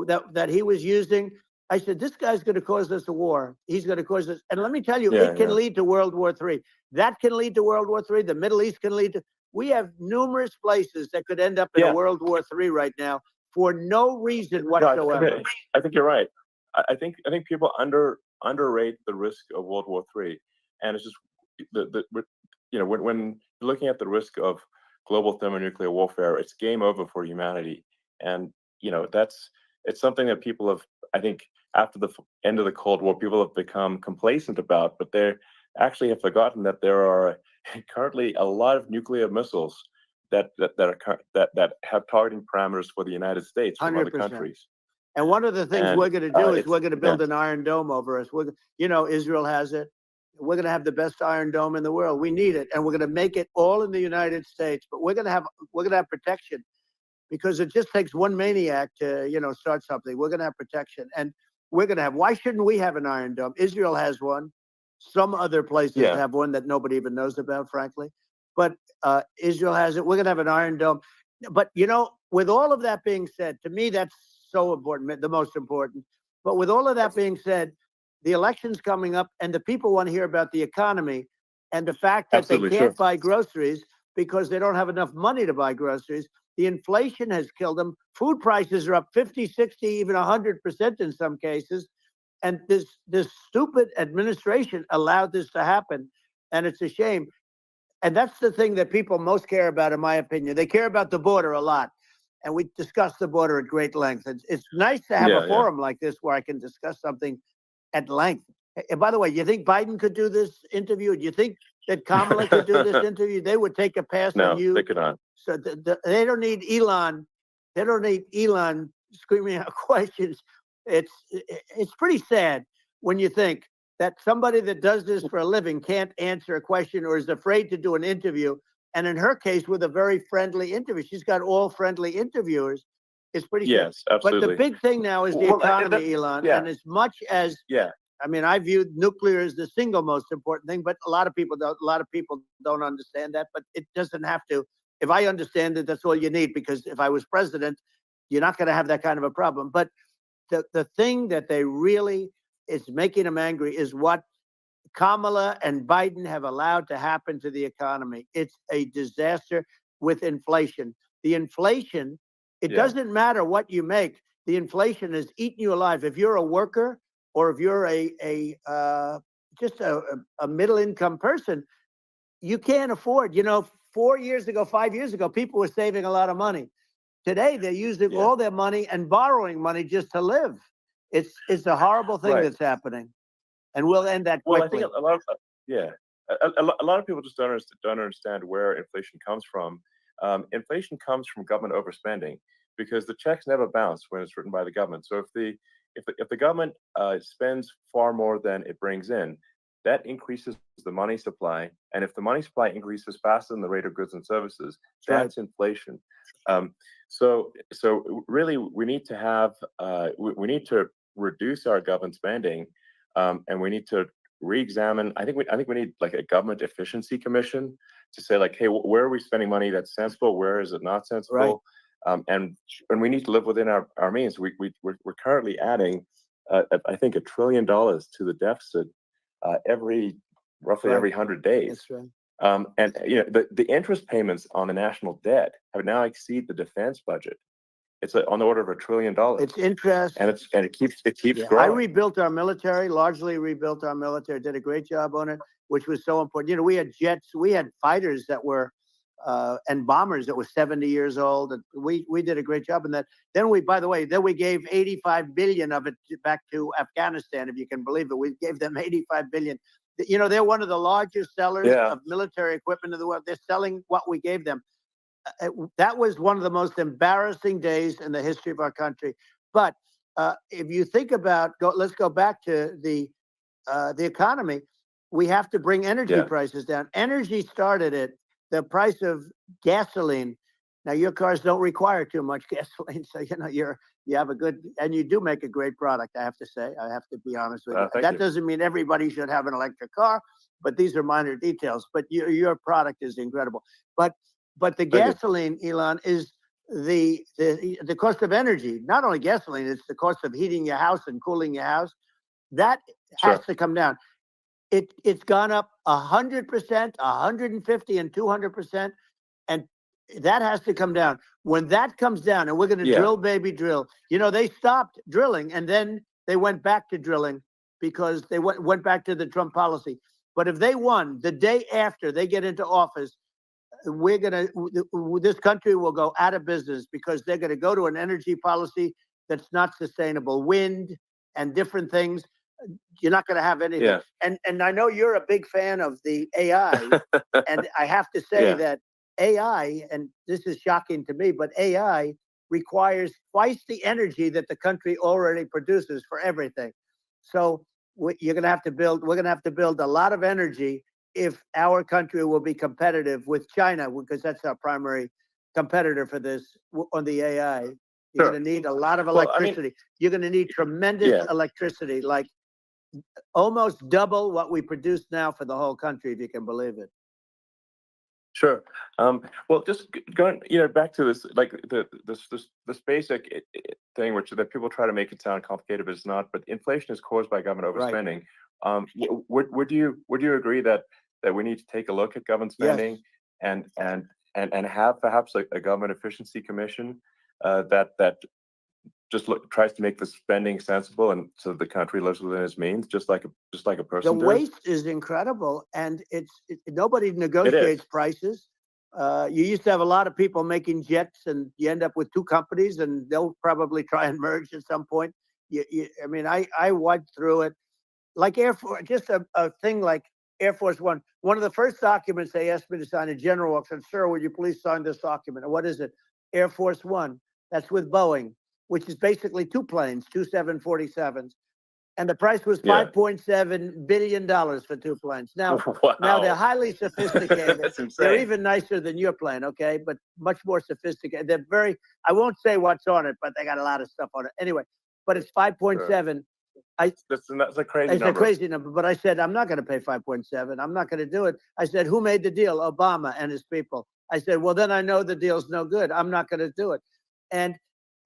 that he was using. I said, this guy's going to cause us a war. He's going to cause us. And let me tell you, it can lead to World War III. That can lead to World War III. The Middle East can lead to. We have numerous places that could end up in a World War III right now for no reason whatsoever. No, I think you're right. I think people underrate the risk of World War III, and it's just when you're looking at the risk of global thermonuclear warfare, it's game over for humanity, and it's something that people have, I think, after the end of the Cold War, people have become complacent about, but they actually have forgotten that there are currently a lot of nuclear missiles that have targeting parameters for the United States from 100%. Other countries. And one of the things we're going to do is we're going to build an Iron Dome over us. Israel has it. We're going to have the best Iron Dome in the world. We need it, and we're going to make it all in the United States. But we're going to have protection, because it just takes one maniac to start something. We're going to have protection, and we're going to have. Why shouldn't we have an Iron Dome? Israel has one. Some other places have one that nobody even knows about, frankly. But Israel has it. We're going to have an Iron Dome. But with all of that being said, to me that's so important, the most important. But with all of that being said, the election's coming up, and the people want to hear about the economy and the fact that they can't buy groceries because they don't have enough money to buy groceries. The inflation has killed them. Food prices are up 50, 60, even 100% in some cases. And this stupid administration allowed this to happen, and it's a shame. And that's the thing that people most care about, in my opinion. They care about the border a lot. And we discussed the border at great length. It's nice to have a forum like this where I can discuss something at length. And by the way, you think Biden could do this interview? Do you think that Kamala could do this interview? They would take a pass on you. No, they could not. So they don't need Elon. They don't need Elon screaming out questions. It's pretty sad when you think that somebody that does this for a living can't answer a question or is afraid to do an interview. And in her case, with a very friendly interview, she's got all friendly interviewers. It's pretty sad. Yes, absolutely. But the big thing now is the economy, Elon. And as much as I mean, I view nuclear as the single most important thing, but a lot of people don't understand that. But it doesn't have to. If I understand it, that's all you need. Because if I was president, you're not going to have that kind of a problem. But the thing that they really is making them angry is what Kamala and Biden have allowed to happen to the economy. It's a disaster with inflation. The inflation, it doesn't matter what you make. The inflation has eaten you alive. If you're a worker or if you're just a middle income person, you can't afford. 4 years ago, 5 years ago, people were saving a lot of money. Today, they're using all their money and borrowing money just to live. It's a horrible thing that's happening. And we'll end that quickly. Well, I think a lot of people just don't understand where inflation comes from. Inflation comes from government overspending, because the checks never bounce when it's written by the government. So if the government spends far more than it brings in, that increases the money supply. And if the money supply increases faster than the rate of goods and services, that's inflation. So really, we need to have we need to reduce our government spending. And we need to re-examine. I think we need like a government efficiency commission to say, like, hey, where are we spending money that's sensible? Where is it not sensible? And we need to live within our means. We're currently adding, I think, $1 trillion to the deficit roughly every 100 days. That's right. And the interest payments on the national debt have now exceeded the defense budget. It's on the order of $1 trillion. It's interest, and it keeps growing. I rebuilt our military, largely rebuilt our military. Did a great job on it, which was so important. We had jets, we had fighters that were, and bombers that were 70 years old, and we did a great job in that. Then we gave 85 billion of it back to Afghanistan, if you can believe it. We gave them 85 billion. They're one of the largest sellers of military equipment in the world. They're selling what we gave them. That was one of the most embarrassing days in the history of our country. But if you think about, let's go back to the economy. We have to bring energy prices down. Energy started at the price of gasoline. Now your cars don't require too much gasoline, so you have a good, and you do make a great product. I have to say, I have to be honest with you. That doesn't mean everybody should have an electric car, but these are minor details. But your product is incredible. But the gasoline, Elon, is the cost of energy. Not only gasoline, it's the cost of heating your house and cooling your house. That has to come down. It's gone up 100%, 150, and 200%, and that has to come down. When that comes down, and we're going to drill, baby, drill. They stopped drilling, and then they went back to drilling because they went back to the Trump policy. But if they won the day after they get into office, this country will go out of business because they're going to go to an energy policy that's not sustainable. Wind and different things. You're not going to have anything. And I know you're a big fan of the AI, and I have to say that AI, and this is shocking to me, but AI requires twice the energy that the country already produces for everything. So we're going to have to build a lot of energy if our country will be competitive with China, because that's our primary competitor for this on the AI. You're going to need a lot of electricity. You're going to need tremendous electricity, like almost double what we produce now for the whole country, if you can believe it. Sure. Well, just going, back to this, like this basic thing, which that people try to make it sound complicated, but it's not. But inflation is caused by government overspending. Would you agree that we need to take a look at government spending and have perhaps a government efficiency commission that just tries to make the spending sensible, and so the country lives within its means, just like a person. The waste is incredible, and nobody negotiates prices. You used to have a lot of people making jets, and you end up with two companies, and they'll probably try and merge at some point. I mean, I went through it, like Air Force, just a thing like Air Force One. One of the first documents they asked me to sign, a general said, "Sir, would you please sign this document?" And what is it? Air Force One. That's with Boeing, which is basically two planes, two 747s. And the price was $5.7 billion for two planes. Now, now they're highly sophisticated. They're even nicer than your plane, okay? But much more sophisticated. They're very, I won't say what's on it, but they got a lot of stuff on it. Anyway, but it's 5.7. That's a crazy number. It's a crazy number. But I said, I'm not going to pay 5.7. I'm not going to do it. I said, who made the deal? Obama and his people. I said, well, then I know the deal's no good. I'm not going to do it. And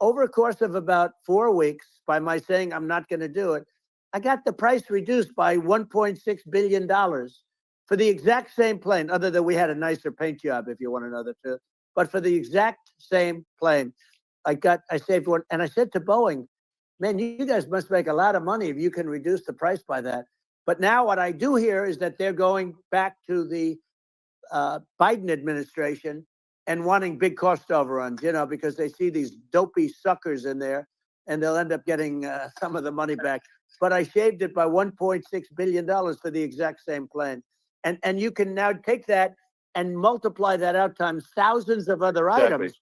over a course of about 4 weeks, by my saying I'm not going to do it, I got the price reduced by $1.6 billion for the exact same plane, other than we had a nicer paint job, if you want to know the truth. But for the exact same plane, I saved one. And I said to Boeing, man, you guys must make a lot of money if you can reduce the price by that. But now what I do hear is that they're going back to the Biden administration and wanting big cost overruns, because they see these dopey suckers in there, and they'll end up getting some of the money back. But I shaved it by $1.6 billion for the exact same plane. And you can now take that and multiply that out times thousands of other items.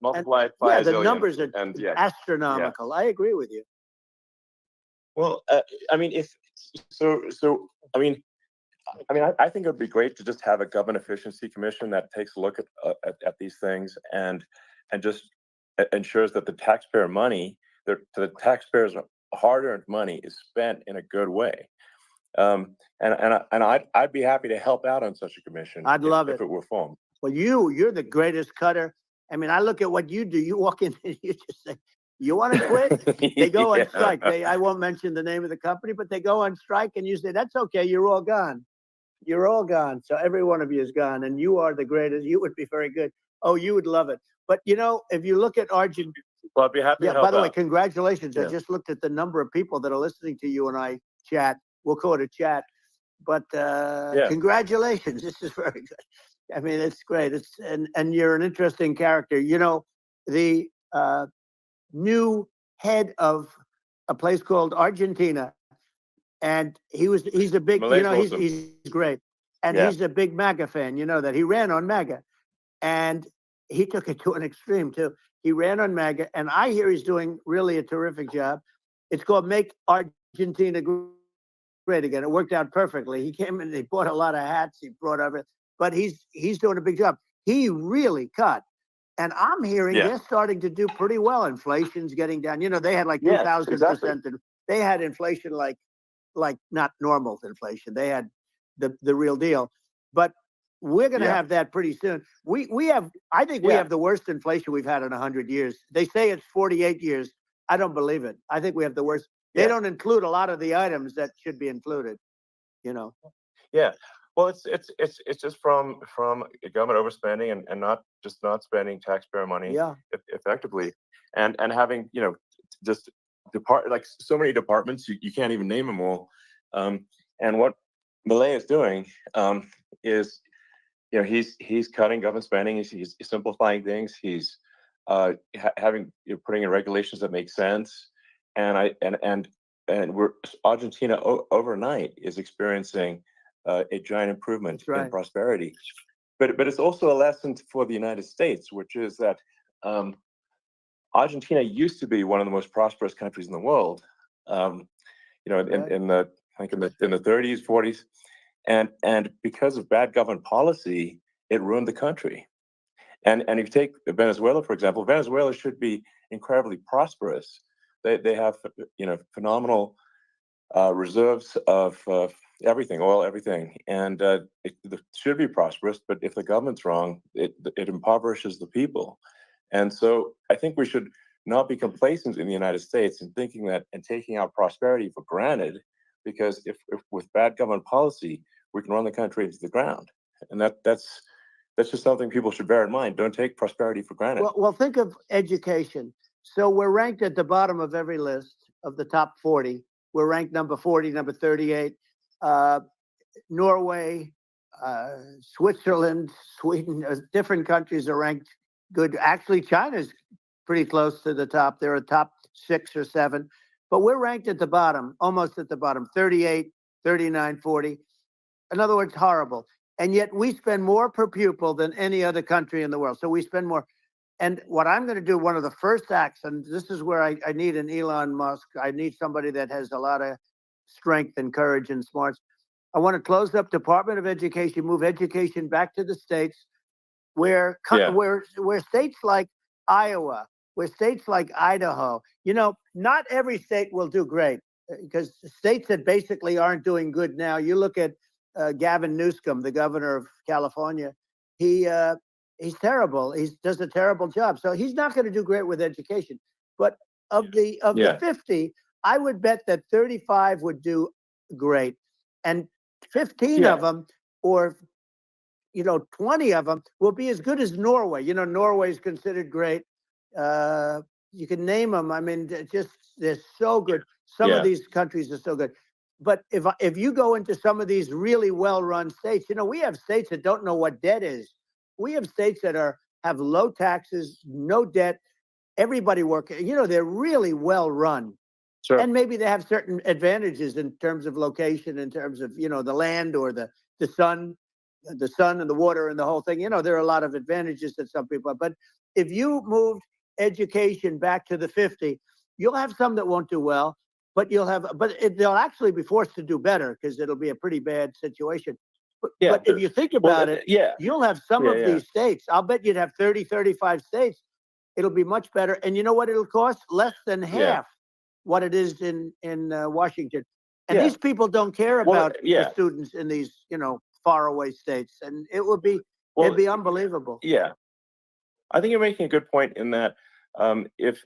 Multiply it by the numbers are astronomical. I agree with you. Well, I mean, I think it would be great to just have a government efficiency commission that takes a look at these things and just ensures that the taxpayer money, the taxpayers' hard-earned money, is spent in a good way. And I'd be happy to help out on such a commission. I'd love it if it were formed. Well, you're the greatest cutter. I mean, I look at what you do. You walk in and you just say, you want to quit? They go on strike. I won't mention the name of the company, but they go on strike, and you say, that's okay. You're all gone. You're all gone. So every one of you is gone, and you are the greatest. You would be very good. Oh, you would love it. But, if you look at Argentina. Well, I'd be happy to help by the way, out. congratulations. I just looked at the number of people that are listening to you and I chat. We'll call it a chat. But congratulations. This is very good. I mean, it's great. And you're an interesting character. The new head of a place called Argentina, and he's a big, he's great. And he's a big MAGA fan, that he ran on MAGA. And he took it to an extreme too. He ran on MAGA, and I hear he's doing really a terrific job. It's called Make Argentina Great Again. It worked out perfectly. He came in, he bought a lot of hats, he brought everything, but he's doing a big job. He really cut. And I'm hearing they're starting to do pretty well. Inflation's getting down. You know, they had like 2,000%. Exactly. They had inflation like not normal inflation. They had the real deal. But we're going to have that pretty soon. We have, I think we have the worst inflation we've had in 100 years. They say it's 48 years. I don't believe it. I think we have the worst. They don't include a lot of the items that should be included, you know. Yeah. Well, it's just from government overspending and not spending taxpayer money effectively, and having, you know, just like so many departments you can't even name them all. And what Milei is doing is, you know, he's cutting government spending. He's simplifying things. He's having, you know, putting in regulations that make sense. And we're Argentina overnight is experiencing a giant improvement in prosperity, but it's also a lesson for the United States, which is that Argentina used to be one of the most prosperous countries in the world. You know, in the 30s, 40s, and because of bad government policy, it ruined the country. And if you take Venezuela, for example, Venezuela should be incredibly prosperous. They have, you know, phenomenal reserves of everything, oil, everything, and it should be prosperous. But if the government's wrong, it impoverishes the people. And so I think we should not be complacent in the United States in thinking that and taking our prosperity for granted, because if with bad government policy, we can run the country into the ground. And that's just something people should bear in mind. Don't take prosperity for granted. Well, think of education. So we're ranked at the bottom of every list of the top 40. We're ranked number 40, number 38. Norway, Switzerland, Sweden, different countries are ranked good. Actually, China's pretty close to the top. They're a top 6 or 7. But we're ranked at the bottom, almost at the bottom, 38, 39, 40. In other words, horrible. And yet we spend more per pupil than any other country in the world. So we spend more. And what I'm going to do, one of the first acts, and this is where I need an Elon Musk. I need somebody that has a lot of strength and courage and smarts. I want to close up Department of Education, move education back to the states, where states like Iowa, where states like Idaho, you know, not every state will do great, because states that basically aren't doing good now. You look at Gavin Newsom, the governor of California. He's terrible. He does a terrible job. So he's not going to do great with education. But of the 50, I would bet that 35 would do great, and 15 of them, or 20 of them, will be as good as Norway. You know, Norway is considered great. You can name them. I mean, they're so good. Some of these countries are so good. But if you go into some of these really well-run states, you know, we have states that don't know what debt is. We have states that have low taxes, no debt, everybody working. You know, they're really well-run. Sure. And maybe they have certain advantages in terms of location, in terms of, you know, the land or the sun and the water and the whole thing. You know, there are a lot of advantages that some people have. But if you moved education back to the 50, you'll have some that won't do well, but they'll actually be forced to do better, because it'll be a pretty bad situation. But if you think about it, you'll have some of these states. I'll bet you'd have 30, 35 states. It'll be much better. And you know what it'll cost? Less than half what it is in Washington. And these people don't care about the students in these, you know, faraway states. And it would be, it'd be unbelievable. Yeah. I think you're making a good point in that if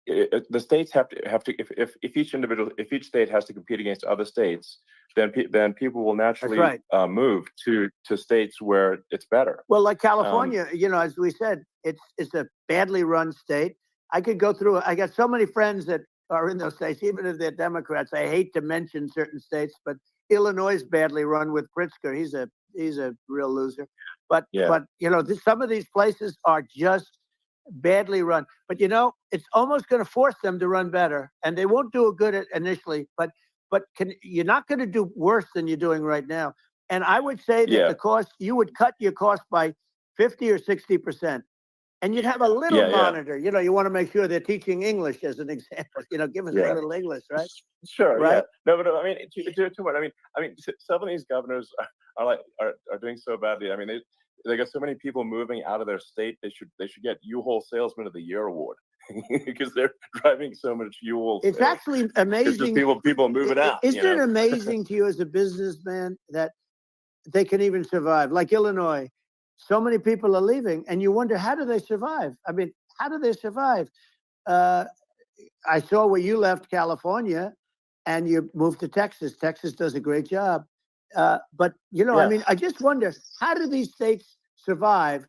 the states have to if each state has to compete against other states, then people will naturally move to states where it's better. Well, like California, you know, as we said, it's a badly run state. I could go through. I got so many friends that are in those states, even if they're Democrats. I hate to mention certain states, but Illinois is badly run with Pritzker. He's a real loser. But you know, some of these places are just badly run. But you know, it's almost going to force them to run better, and they won't do a good at initially. But you're not going to do worse than you're doing right now. And I would say that the cost, you would cut your cost by 50 or 60%. And you'd have a little Yeah, yeah, monitor. You want to make sure they're teaching English as an example. Give us a yeah. little English, right? Sure, yeah. Right? No, but I mean, to what? Some of these governors are doing so badly. I mean, they got so many people moving out of their state. They should get U-Haul Salesman of the Year award because they're driving so much U-Haul It's sales. actually It's just amazing. people moving out. Isn't it amazing to you as a businessman that they can even survive? Like Illinois, so many people are leaving, and you wonder, how do they survive? I mean, how do they survive? Uh, I saw where you left California and you moved to Texas. Texas does a great job. But, I Yeah, mean, I just wonder, how do these states survive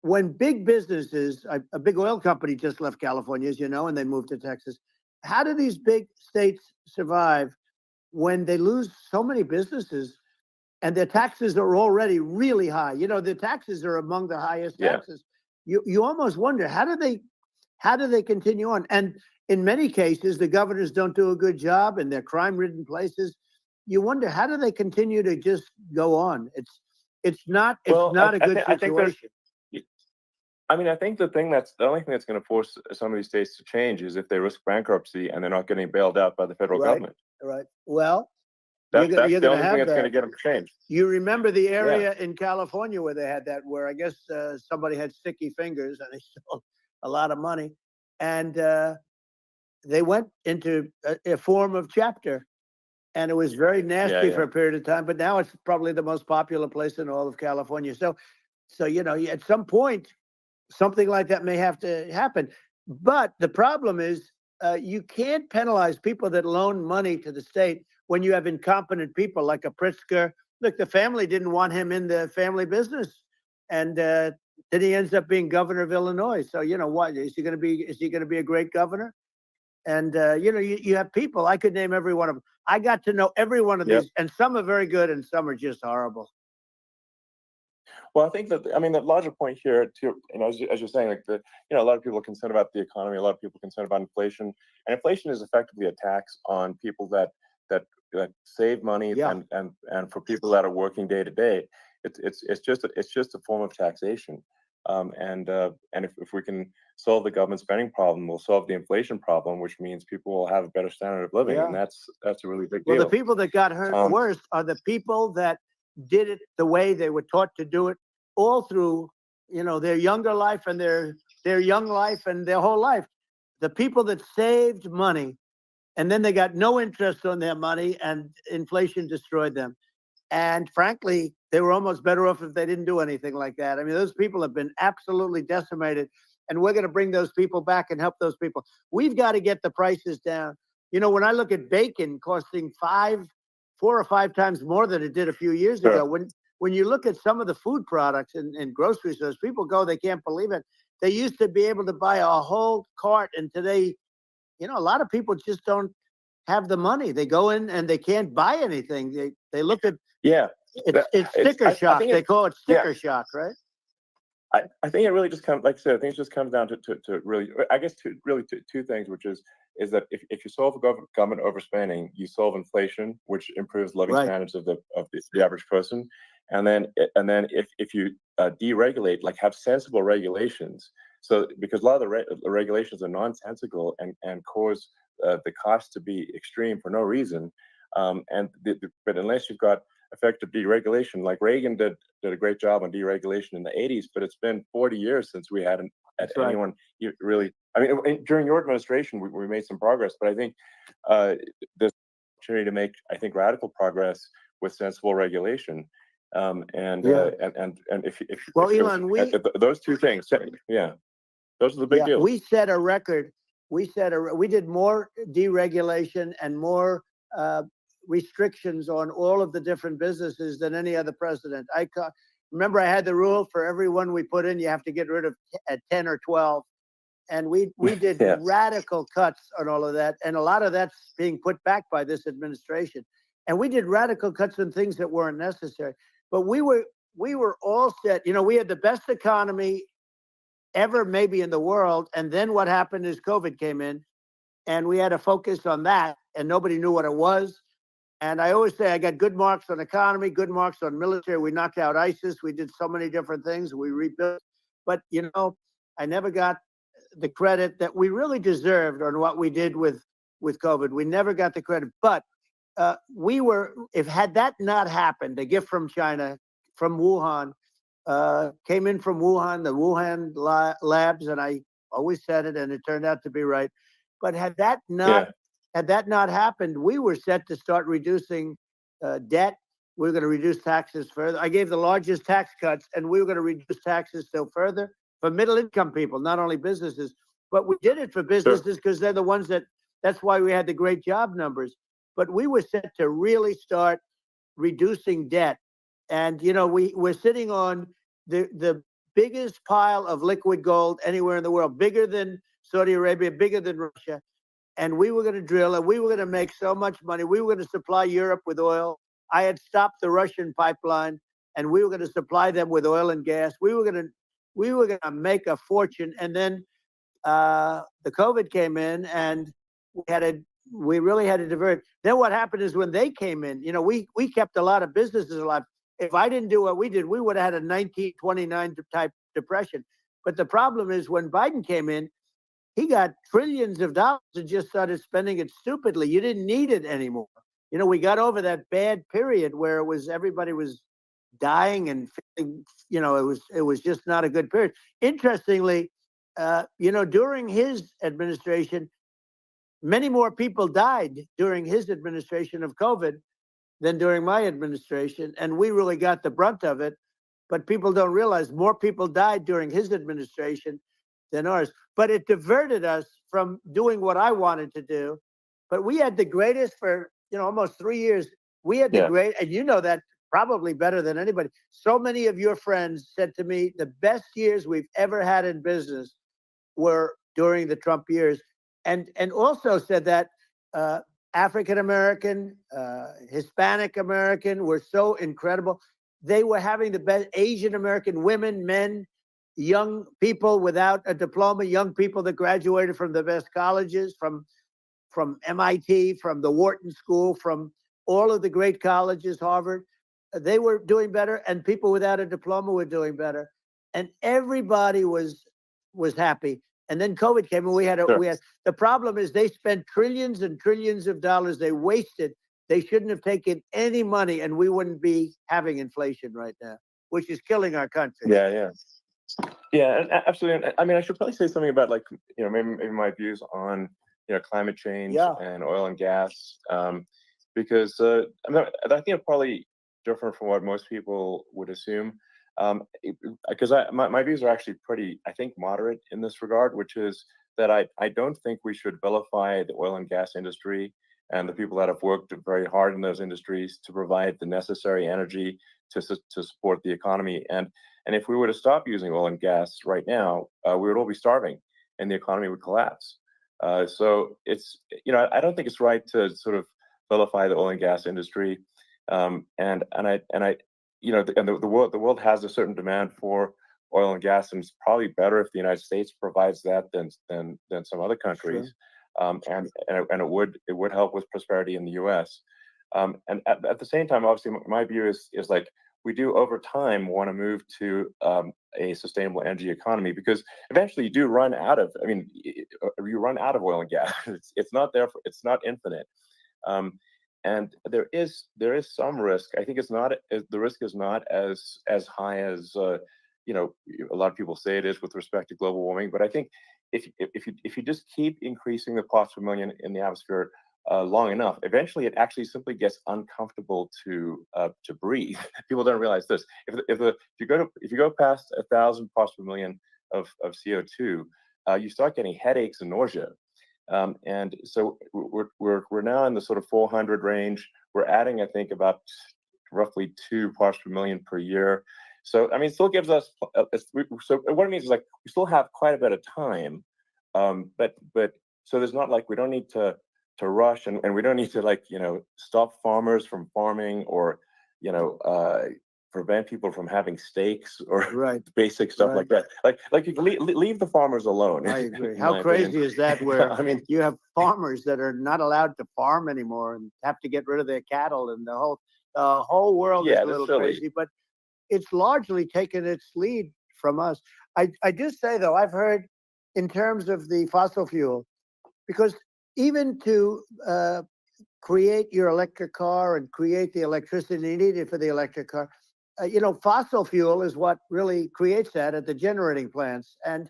when big businesses, a big oil company just left California, as you know, and they moved to Texas. How do these big states survive when they lose so many businesses and their taxes are already really high? The taxes are among the highest yeah. taxes. You almost wonder, how do they continue on? And in many cases, the governors don't do a good job in their crime-ridden places. You wonder, how do they continue to just go on? It's not Well, a good I think there's. situation. I think the only thing that's going to force some of these states to change is if they risk bankruptcy and they're not getting bailed out by the federal Right, government. right. Well, That's you're the going to only thing have that's going to that. get them to change. You remember the Yeah, area in California where they had that, where I guess somebody had sticky fingers and they stole a lot of money, and they went into a form of chapter, and it was very yeah, nasty yeah. for a period of time. But now it's probably the most popular place in all of California. So at some point, something like that may have to happen. But the problem is, you can't penalize people that loan money to the state when you have incompetent people like a Pritzker. Look, the family didn't want him in the family business, and then he ends up being governor of Illinois. So what is he going to be? Is he going to be a great governor? And you have people. I could name every one of them. I got to know every one of Yep. these, and some are very good, and some are just horrible. Well, I think that the larger point here, too, as you're saying, a lot of people are concerned about the economy. A lot of people are concerned about inflation, and inflation is effectively a tax on people that save money, Yeah. and for people that are working day to day, it's just a form of taxation. And if we can solve the government spending problem, we'll solve the inflation problem, which means people will have a better standard of living, and Yeah. that's a really big Well, the deal. people that got hurt worst are the people that did it the way they were taught to do it all through, their younger life and their young life and their whole life. The people that saved money and then they got no interest on their money and inflation destroyed them. And frankly, they were almost better off if they didn't do anything like that. I mean, those people have been absolutely decimated, and we're going to bring those people back and help those people. We've got to get the prices down. When I look at bacon costing 4 or 5 times more than it did a few years Sure. ago, when you look at some of the food products in grocery stores, people go, they can't believe it. They used to be able to buy a whole cart, and today, a lot of people just don't have the money. They go in and they can't buy anything. They look at Yeah, it's sticker I shock. think They call it yeah. sticker shock, right? I think it really just comes, like I said, I think it just comes down to really, I guess, two things, which is that if you solve government overspending, you solve inflation, which improves living Right. standards of the average person, and then if you deregulate, like have sensible regulations, so because a lot of the regulations are nonsensical and cause the cost to be extreme for no reason, but unless you've got effective deregulation, like Reagan did a great job on deregulation in the 80s, but it's been 40 years since we had That's right. anyone really. During your administration, we made some progress, but I think there's opportunity to make, I think, radical progress with sensible regulation. Yeah. If Well, Elon, those two things, yeah, those are the big deals. we set a record. We did more deregulation and more restrictions on all of the different businesses than any other president. Remember, I had the rule for every one we put in, you have to get rid of 10 or 12. And we did Yes. radical cuts on all of that. And a lot of that's being put back by this administration. And we did radical cuts on things that weren't necessary. But we were all set. We had the best economy ever maybe in the world. And then what happened is COVID came in, and we had to focus on that, and nobody knew what it was. And I always say I got good marks on economy, good marks on military. We knocked out ISIS. We did so many different things. We rebuilt. But, I never got the credit that we really deserved on what we did with COVID. We never got the credit, but we were. If had that not happened, a gift from China, from Wuhan, came in from Wuhan, the Wuhan labs, and I always said it, and it turned out to be right. But had that not happened, we were set to start reducing debt. We were going to reduce taxes further. I gave the largest tax cuts, and we were going to reduce taxes still further for middle income people, not only businesses. But we did it for businesses because they're the ones that's why we had the great job numbers. But we were set to really start reducing debt. And, we're sitting on the biggest pile of liquid gold anywhere in the world, bigger than Saudi Arabia, bigger than Russia. And we were going to drill, and we were going to make so much money. We were going to supply Europe with oil. I had stopped the Russian pipeline, and we were going to supply them with oil and gas. We were going to make a fortune. And then the COVID came in, and we really had to divert. Then what happened is when they came in, we kept a lot of businesses alive. If I didn't do what we did, we would have had a 1929 type depression. But the problem is when Biden came in, he got trillions of dollars and just started spending it stupidly. You didn't need it anymore. We got over that bad period where everybody was dying and it was just not a good period. Interestingly, during his administration, many more people died during his administration of COVID than during my administration, and we really got the brunt of it. But people don't realize more people died during his administration than ours. But it diverted us from doing what I wanted to do. But we had the greatest for almost 3 years. We had the great, and that probably better than anybody. So many of your friends said to me, the best years we've ever had in business were during the Trump years, and also said that African American, Hispanic American were so incredible. They were having the best. Asian American women, men, young people without a diploma, young people that graduated from the best colleges, from MIT, from the Wharton School, from all of the great colleges, Harvard. They were doing better, and people without a diploma were doing better, and everybody was happy. And then COVID came, and we had the problem is they spent trillions and trillions of dollars. They wasted. They shouldn't have taken any money, and we wouldn't be having inflation right now, which is killing our country. Yeah, absolutely. I mean, I should probably say something about maybe my views on climate change and oil and gas, because I think it's probably different from what most people would assume. Because my views are actually pretty, I think, moderate in this regard, which is that I don't think we should vilify the oil and gas industry and the people that have worked very hard in those industries to provide the necessary energy to support the economy. And if we were to stop using oil and gas right now, we would all be starving, and the economy would collapse. So it's I don't think it's right to sort of vilify the oil and gas industry, and the world has a certain demand for oil and gas, and it's probably better if the United States provides that than some other countries. Sure. And it would help with prosperity in the U.S. And at the same time, obviously, my view is like we do over time want to move to a sustainable energy economy, because eventually you do run out of. I mean, you run out of oil and gas. It's not there. It's not infinite. And there is some risk. I think the risk is not as high as a lot of people say it is with respect to global warming. But I think if you just keep increasing the parts per million in the atmosphere long enough, eventually it actually simply gets uncomfortable to breathe. People don't realize this. If you go past 1,000 parts per million of CO2, you start getting headaches and nausea. And so we're now in the sort of 400 range. We're adding, I think, about roughly 2 parts per million per year. So I mean, it still gives us. So what it means is like we still have quite a bit of time, but so there's not like we don't need to rush, and we don't need to stop farmers from farming or prevent people from having steaks or basic stuff like that. Like you can leave the farmers alone. I agree. How crazy is that? Where I mean, you have farmers that are not allowed to farm anymore and have to get rid of their cattle, and the whole world is a little crazy. But it's largely taken its lead from us. I do say, though, I've heard in terms of the fossil fuel, because even to create your electric car and create the electricity needed for the electric car, fossil fuel is what really creates that at the generating plants. And,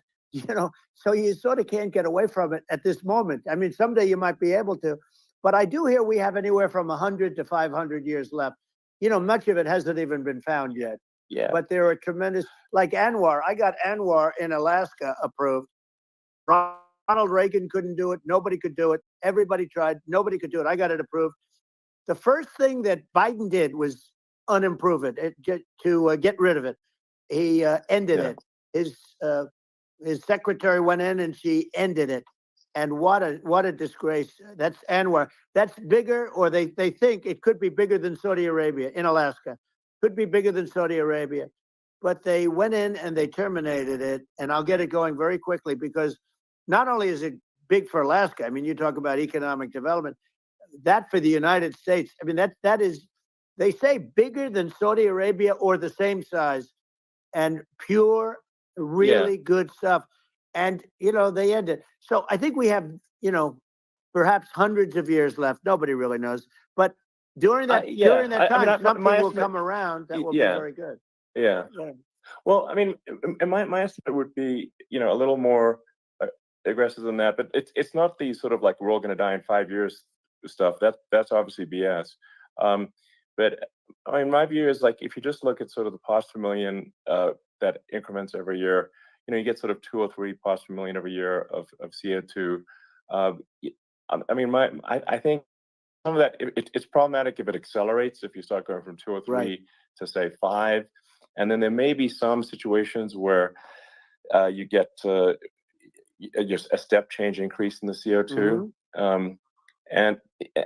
so you sort of can't get away from it at this moment. I mean, someday you might be able to, but I do hear we have anywhere from 100 to 500 years left. Much of it hasn't even been found yet. Yeah. But there are tremendous, like Anwar. I got Anwar in Alaska approved. Ronald Reagan couldn't do it. Nobody could do it. Everybody tried. Nobody could do it. I got it approved. The first thing that Biden did was unimprove it, to get rid of it. He ended it. His secretary went in and she ended it. And what a disgrace. That's Anwar. That's bigger, or they think it could be bigger than Saudi Arabia in Alaska. Could be bigger than Saudi Arabia. But they went in and they terminated it. And I'll get it going very quickly, because not only is it big for Alaska, I mean, you talk about economic development, that for the United States, I mean, that is, they say bigger than Saudi Arabia or the same size, and pure, really good stuff. And, they end it. So I think we have, perhaps hundreds of years left. Nobody really knows. But during that time, something will come around that will be very good. Yeah. Well, I mean, and my estimate would be, a little more aggressive than that. But it's not the sort of like we're all going to die in 5 years stuff. That's obviously BS. But I mean, my view is, like, if you just look at sort of the parts per million that increments every year, you get sort of 2 or 3 parts per million every year of CO2. I mean, I think some of that it's problematic if it accelerates, if you start going from 2 or 3 to say 5, and then there may be some situations where you get just a step change increase in the CO2, and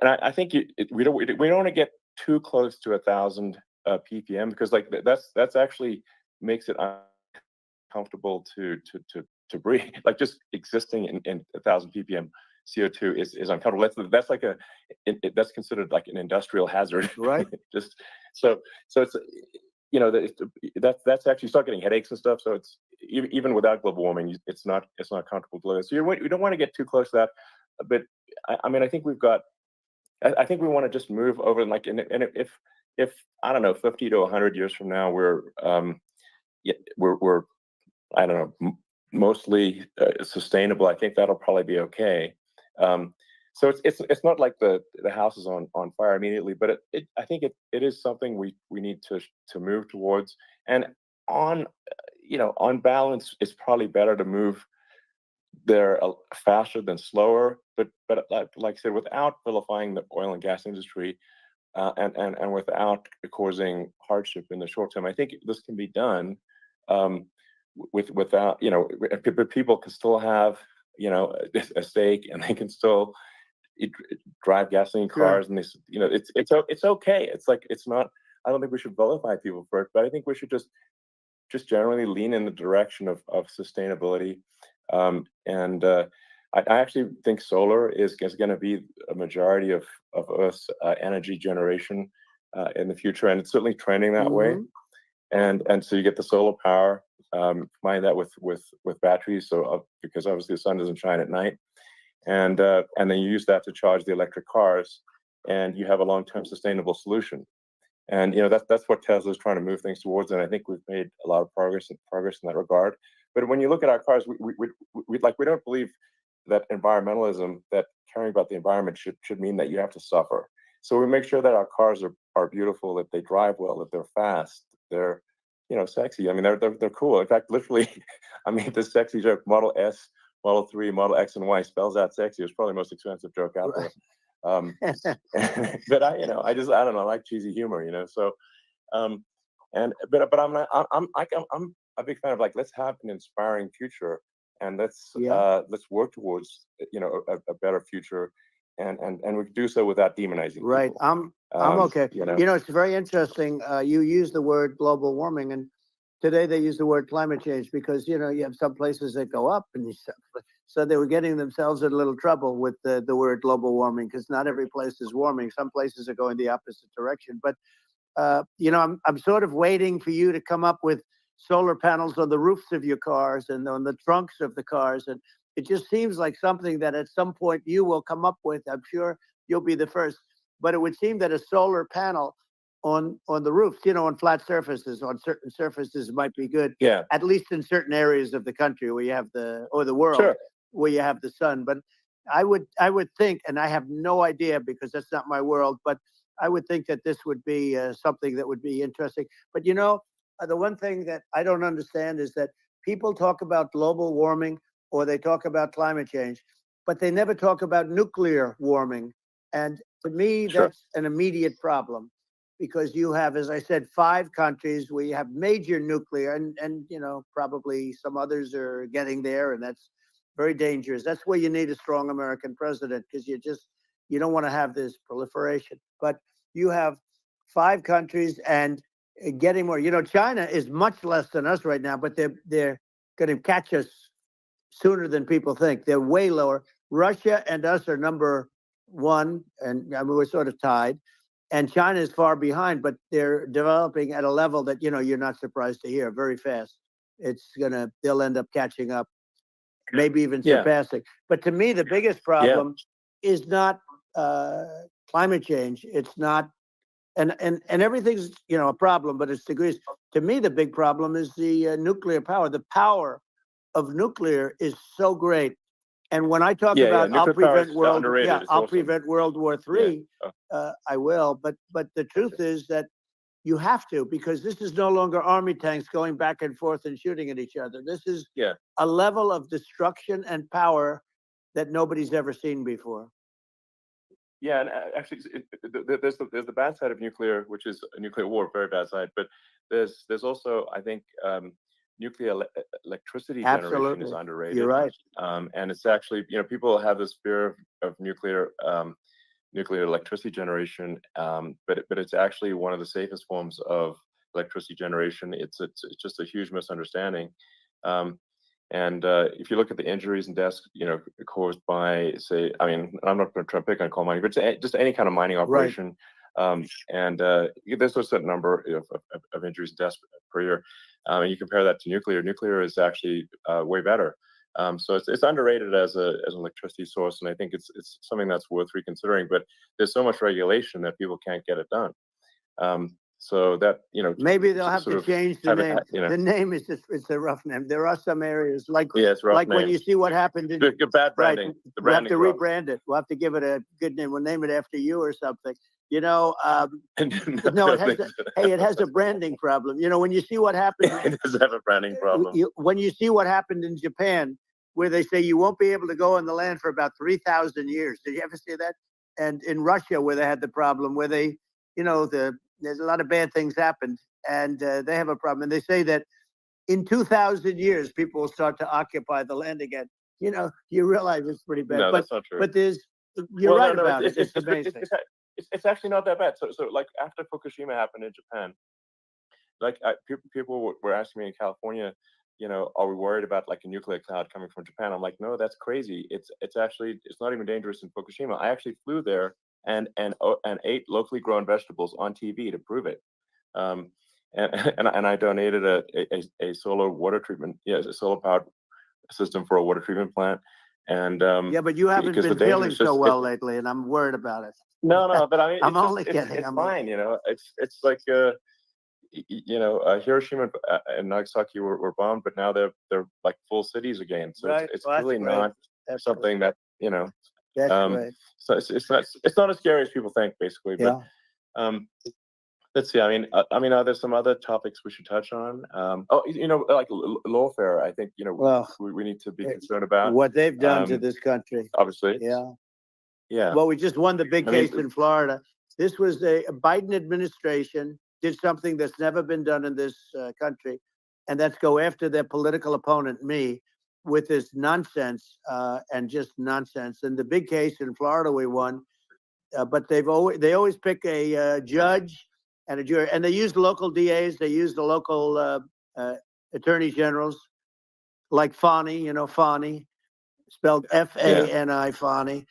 I think we don't want to get too close to 1,000 ppm, because like that's actually makes it uncomfortable to breathe. Like just existing in 1,000 ppm CO2 is uncomfortable. That's like that's considered like an industrial hazard, right? Just so it's that's actually start getting headaches and stuff. So it's even without global warming, it's not comfortable to live. So you don't want to get too close to that. But I mean, I think we've got. I think we want to just move over, and like, and if I don't know, 50 to 100 years from now, we're I don't know, mostly sustainable. I think that'll probably be okay. So it's not like the house is on fire immediately, but I think it is something we need to move towards. And on balance, it's probably better to move there faster than slower. But like I said, without vilifying the oil and gas industry, and without causing hardship in the short term, I think this can be done. Without but people can still have a stake, and they can still drive gasoline cars, and it's okay. It's like, it's not. I don't think we should vilify people for it, but I think we should just generally lean in the direction of sustainability. And I actually think solar is going to be a majority of Earth's energy generation in the future, and it's certainly trending that way. And so you get the solar power, combine that with batteries, so because obviously the sun doesn't shine at night, and then you use that to charge the electric cars, and you have a long-term sustainable solution. And that's what Tesla's trying to move things towards, and I think we've made a lot of progress in that regard. But when you look at our cars, we don't believe that environmentalism, that caring about the environment should mean that you have to suffer. So we make sure that our cars are beautiful, that they drive well, that they're fast, they're sexy. I mean, they're cool. In fact, literally, I mean, the sexy joke, Model S, Model 3, Model X, and Y spells out sexy. It's probably the most expensive joke out there. But I don't know, I like cheesy humor, So, but I'm a big fan of, like, let's have an inspiring future, and let's work towards a better future, and we can do so without demonizing people. Right. I'm okay. It's very interesting. You use the word global warming, and today they use the word climate change, because you have some places that go up, and so they were getting themselves in a little trouble with the word global warming, because not every place is warming. Some places are going the opposite direction. But I'm sort of waiting for you to come up with solar panels on the roofs of your cars and on the trunks of the cars. And it just seems like something that at some point you will come up with. I'm sure you'll be the first. But it would seem that a solar panel on the roofs, on flat surfaces, on certain surfaces might be good. Yeah. At least in certain areas of the country where you have the world. Sure. Where you have the sun. But I would think, and I have no idea because that's not my world, but I would think that this would be something that would be interesting. But the one thing that I don't understand is that people talk about global warming or they talk about climate change, but they never talk about nuclear warming. And to me, Sure. that's an immediate problem because you have, as I said, 5 countries where you have major nuclear and probably some others are getting there, and that's very dangerous. That's where you need a strong American president because you don't want to have this proliferation. But you have 5 countries and getting more. China is much less than us right now, but they're going to catch us sooner than people think. They're way lower. Russia and us are number 1, and I mean, we're sort of tied. And China is far behind, but they're developing at a level that you're not surprised to hear very fast. They'll end up catching up, maybe even surpassing. But to me, the biggest problem is not climate change. It's not, and everything's a problem, but it's degrees. To me, the big problem is the nuclear power. The power of nuclear is so great. And when I talk about I'll prevent World War III, I will. But the truth is that you have to, because this is no longer army tanks going back and forth and shooting at each other. This is a level of destruction and power that nobody's ever seen before. Yeah, and actually, there's the bad side of nuclear, which is a nuclear war, very bad side. But there's also, I think, nuclear electricity generation is underrated. You're right. And it's actually, people have this fear of nuclear electricity generation, but it's actually one of the safest forms of electricity generation. It's just a huge misunderstanding. And if you look at the injuries and deaths, caused by, say, I mean, I'm not going to try to pick on coal mining, but just any kind of mining operation. Right. And there's a certain number of injuries and deaths per year. And you compare that to nuclear. Nuclear is actually way better. So it's underrated as an electricity source, and I think it's something that's worth reconsidering. But there's so much regulation that people can't get it done. So that maybe they'll have to change the name. The name is it's a rough name. There are some areas like when you see what happened in bad branding. Right, we'll have to rebrand it. We'll have to give it a good name. We'll name it after you or something. No, it has a branding problem. When you see what happened, it does have a branding problem. When you see what happened in Japan, where they say you won't be able to go on the land for about 3,000 years. Did you ever see that? And in Russia, where they had the problem, where they, there's a lot of bad things happened, and they have a problem. And they say that in 2,000 years, people will start to occupy the land again. You realize it's pretty bad. No, that's not true. But you're right about it. It's amazing. It's actually not that bad. So like after Fukushima happened in Japan, like people were asking me in California, are we worried about like a nuclear cloud coming from Japan? I'm like, no, that's crazy. It's not even dangerous in Fukushima. I actually flew there and ate locally grown vegetables on TV to prove it. And I donated a solar water treatment, a solar powered system for a water treatment plant. And but you haven't been feeling so well lately, and I'm worried about it. No, but I mean, I'm only kidding. It's fine, It's like Hiroshima and Nagasaki were bombed, but now they're like full cities again. So it's really not something that That's right. So it's not as scary as people think, basically. But let's see. I mean, are there some other topics we should touch on? Like lawfare. I think we need to be concerned about what they've done to this country. Obviously. Yeah. Well, we just won the big case in Florida. This was a Biden administration did something that's never been done in this country, and that's go after their political opponent, me, with this nonsense and just nonsense. And the big case in Florida we won, but they always pick a judge and a jury, and they use local DAs, they use the local attorney generals, like Fani, Fani, spelled Fani, Fani.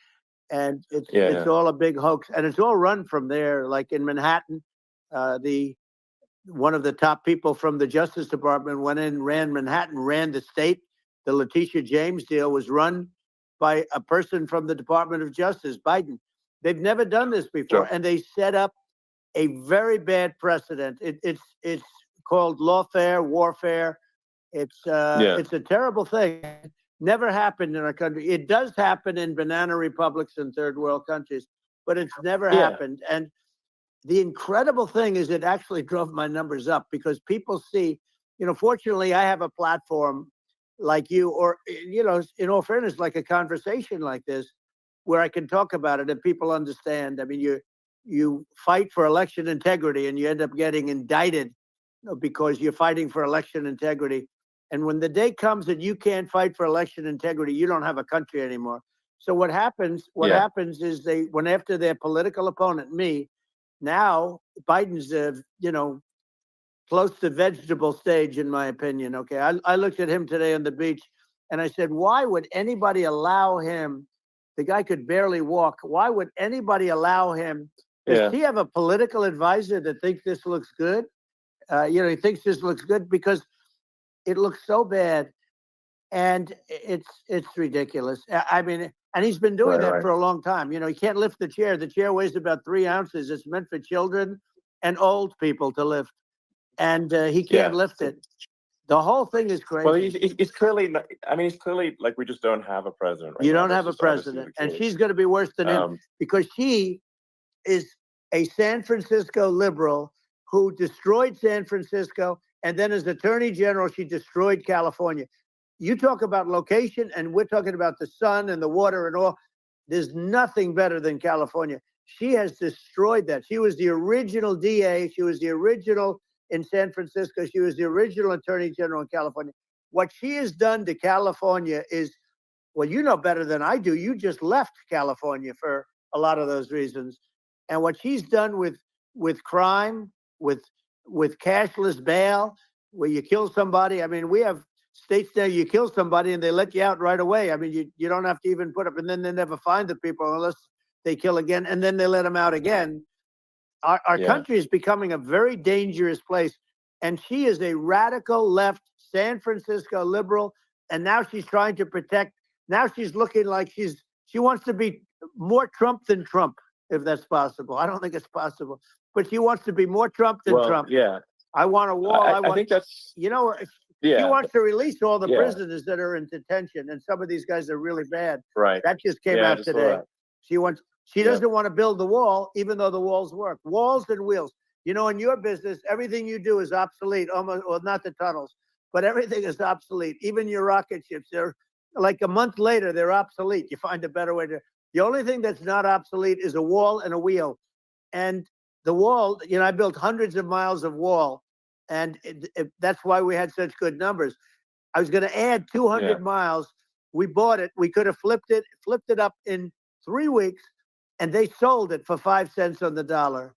And it's all a big hoax, and it's all run from there. Like in Manhattan, the one of the top people from the Justice Department went in, ran Manhattan, ran the state. The Letitia James deal was run by a person from the Department of Justice, Biden. They've never done this before, and they set up a very bad precedent. It's called lawfare, warfare. It's a terrible thing. Never happened in our country. It does happen in banana republics and third world countries, but it's never happened. And the incredible thing is it actually drove my numbers up because people see, fortunately I have a platform like you, or, in all fairness, like a conversation like this, where I can talk about it and people understand. I mean, you fight for election integrity and you end up getting indicted because you're fighting for election integrity. And when the day comes that you can't fight for election integrity, you don't have a country anymore. So what happens is they went after their political opponent, me. Now Biden's, close to vegetable stage, in my opinion. Okay, I looked at him today on the beach, and I said, why would anybody allow him? The guy could barely walk. Why would anybody allow him? Does he have a political advisor that thinks this looks good? He thinks this looks good because it looks so bad, and it's ridiculous. I mean, and he's been doing that for a long time. He can't lift the chair. The chair weighs about 3 ounces. It's meant for children and old people to lift, and he can't lift it. The whole thing is crazy. Well, he's clearly not, I mean, he's clearly like, we just don't have a president right now. You don't have a president, and she's going to be worse than him because she is a San Francisco liberal who destroyed San Francisco, and then as Attorney General, she destroyed California. You talk about location, and we're talking about the sun and the water and all. There's nothing better than California. She has destroyed that. She was the original DA. She was the original in San Francisco. She was the original Attorney General in California. What she has done to California is, well, you know better than I do. You just left California for a lot of those reasons. And what she's done with crime, with cashless bail, where you kill somebody. I mean, we have states there you kill somebody and they let you out right away. I mean, you don't have to even put up, and then they never find the people unless they kill again, and then they let them out again. Our country is becoming a very dangerous place. And she is a radical left San Francisco liberal. And now she's trying to protect. Now she's looking like she wants to be more Trump than Trump, if that's possible. I don't think it's possible, but she wants to be more Trump than Trump. Yeah. I want a wall. I think that's, she wants to release all the prisoners that are in detention. And some of these guys are really bad. Right. That just came out today. She doesn't want to build the wall, even though the walls work. Walls and wheels. In your business, everything you do is obsolete, almost, well, not the tunnels, but everything is obsolete. Even your rocket ships, they're like a month later, they're obsolete. You find a better way to. The only thing that's not obsolete is a wall and a wheel. And the wall, I built hundreds of miles of wall, and that's why we had such good numbers. I was going to add 200 miles. We bought it. We could have flipped it up in 3 weeks, and they sold it for 5 cents on the dollar.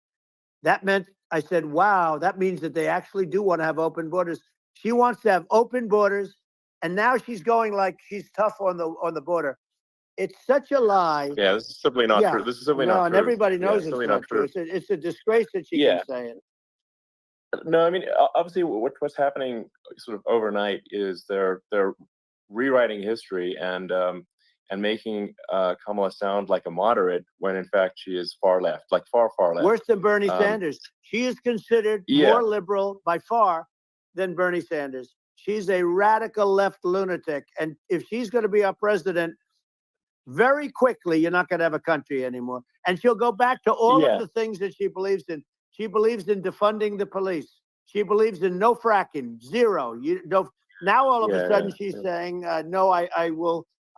That meant, I said, wow, that means that they actually do want to have open borders. She wants to have open borders, and now she's going like she's tough on the border. It's such a lie. Yeah, this is simply not true. This is simply not true. And everybody knows it's not true. It's a disgrace that she can say it. No, I mean, obviously, what's happening sort of overnight is they're rewriting history and making Kamala sound like a moderate when in fact she is far left, like far left. Worse than Bernie Sanders. She is considered more liberal by far than Bernie Sanders. She's a radical left lunatic, and if she's going to be our president, very quickly you're not going to have a country anymore. And she'll go back to all of the things that she believes in. She believes in defunding the police. She believes in no fracking, zero. Now all of a sudden she's saying, no, I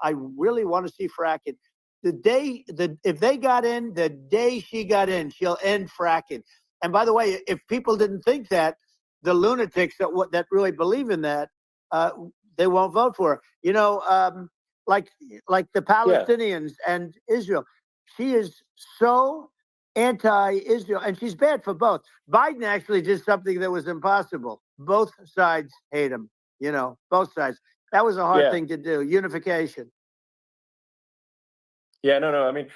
really want to see fracking. If they got in, the day she got in, she'll end fracking. And by the way, if people didn't think that, the lunatics that really believe in that, they won't vote for her. Like the Palestinians and Israel. She is so anti-Israel, and she's bad for both. Biden actually did something that was impossible. Both sides hate him, both sides. That was a hard thing to do, unification. Yeah, no. I mean,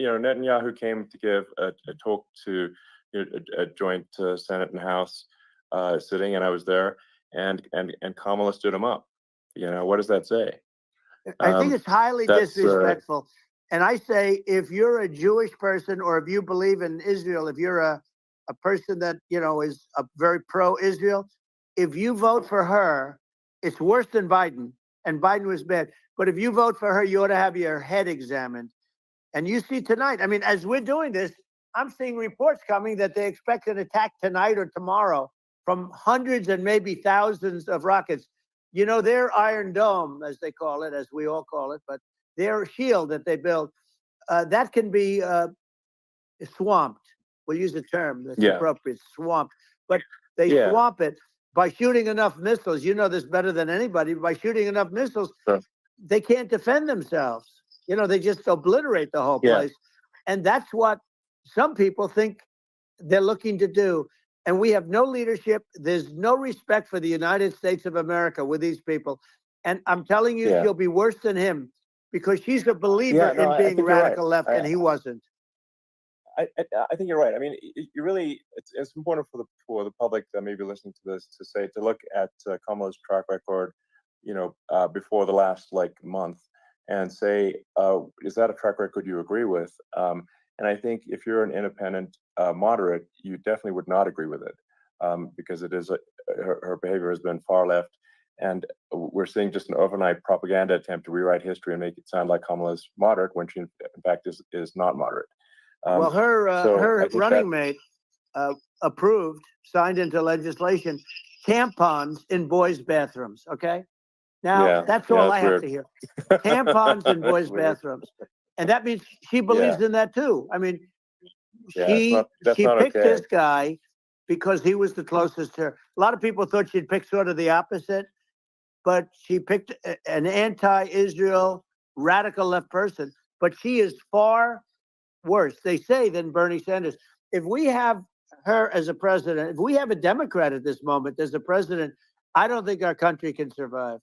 Netanyahu came to give a talk to, a joint Senate and House sitting, and I was there, and Kamala stood him up. What does that say? I think it's highly That's disrespectful. And I say, if you're a Jewish person, or if you believe in Israel, if you're a person that, is a very pro-Israel, if you vote for her, it's worse than Biden. And Biden was bad. But if you vote for her, you ought to have your head examined. And you see tonight, I mean, as we're doing this, I'm seeing reports coming that they expect an attack tonight or tomorrow from hundreds and maybe thousands of rockets. Their Iron Dome, as they call it, as we all call it, but their shield that they build, that can be swamped. We'll use a term that's appropriate, swamped. But they swamp it by shooting enough missiles. You know this better than anybody. By shooting enough missiles, they can't defend themselves. They just obliterate the whole place. And that's what some people think they're looking to do. And we have no leadership. There's no respect for the United States of America with these people. And I'm telling you, she'll be worse than him, because she's a believer in being radical left, and he wasn't. I think you're right. I mean, you really, it's important for the public that may be listening to this to look at Kamala's track record, before the last month, and say, is that a track record you agree with? And I think if you're an independent moderate, you definitely would not agree with it, because it is her behavior has been far left, and we're seeing just an overnight propaganda attempt to rewrite history and make it sound like Kamala's moderate when she in fact is not moderate. Well, her running mate signed into legislation, tampons in boys' bathrooms. Okay, now that's all I have to hear. Tampons in boys' bathrooms, and that means she believes in that too. I mean, she picked this guy because he was the closest to her. A lot of people thought she'd pick sort of the opposite, but she picked an anti-Israel radical left person. But she is far worse, they say, than Bernie Sanders. If we have her as a president, if we have a Democrat at this moment as a president, I don't think our country can survive.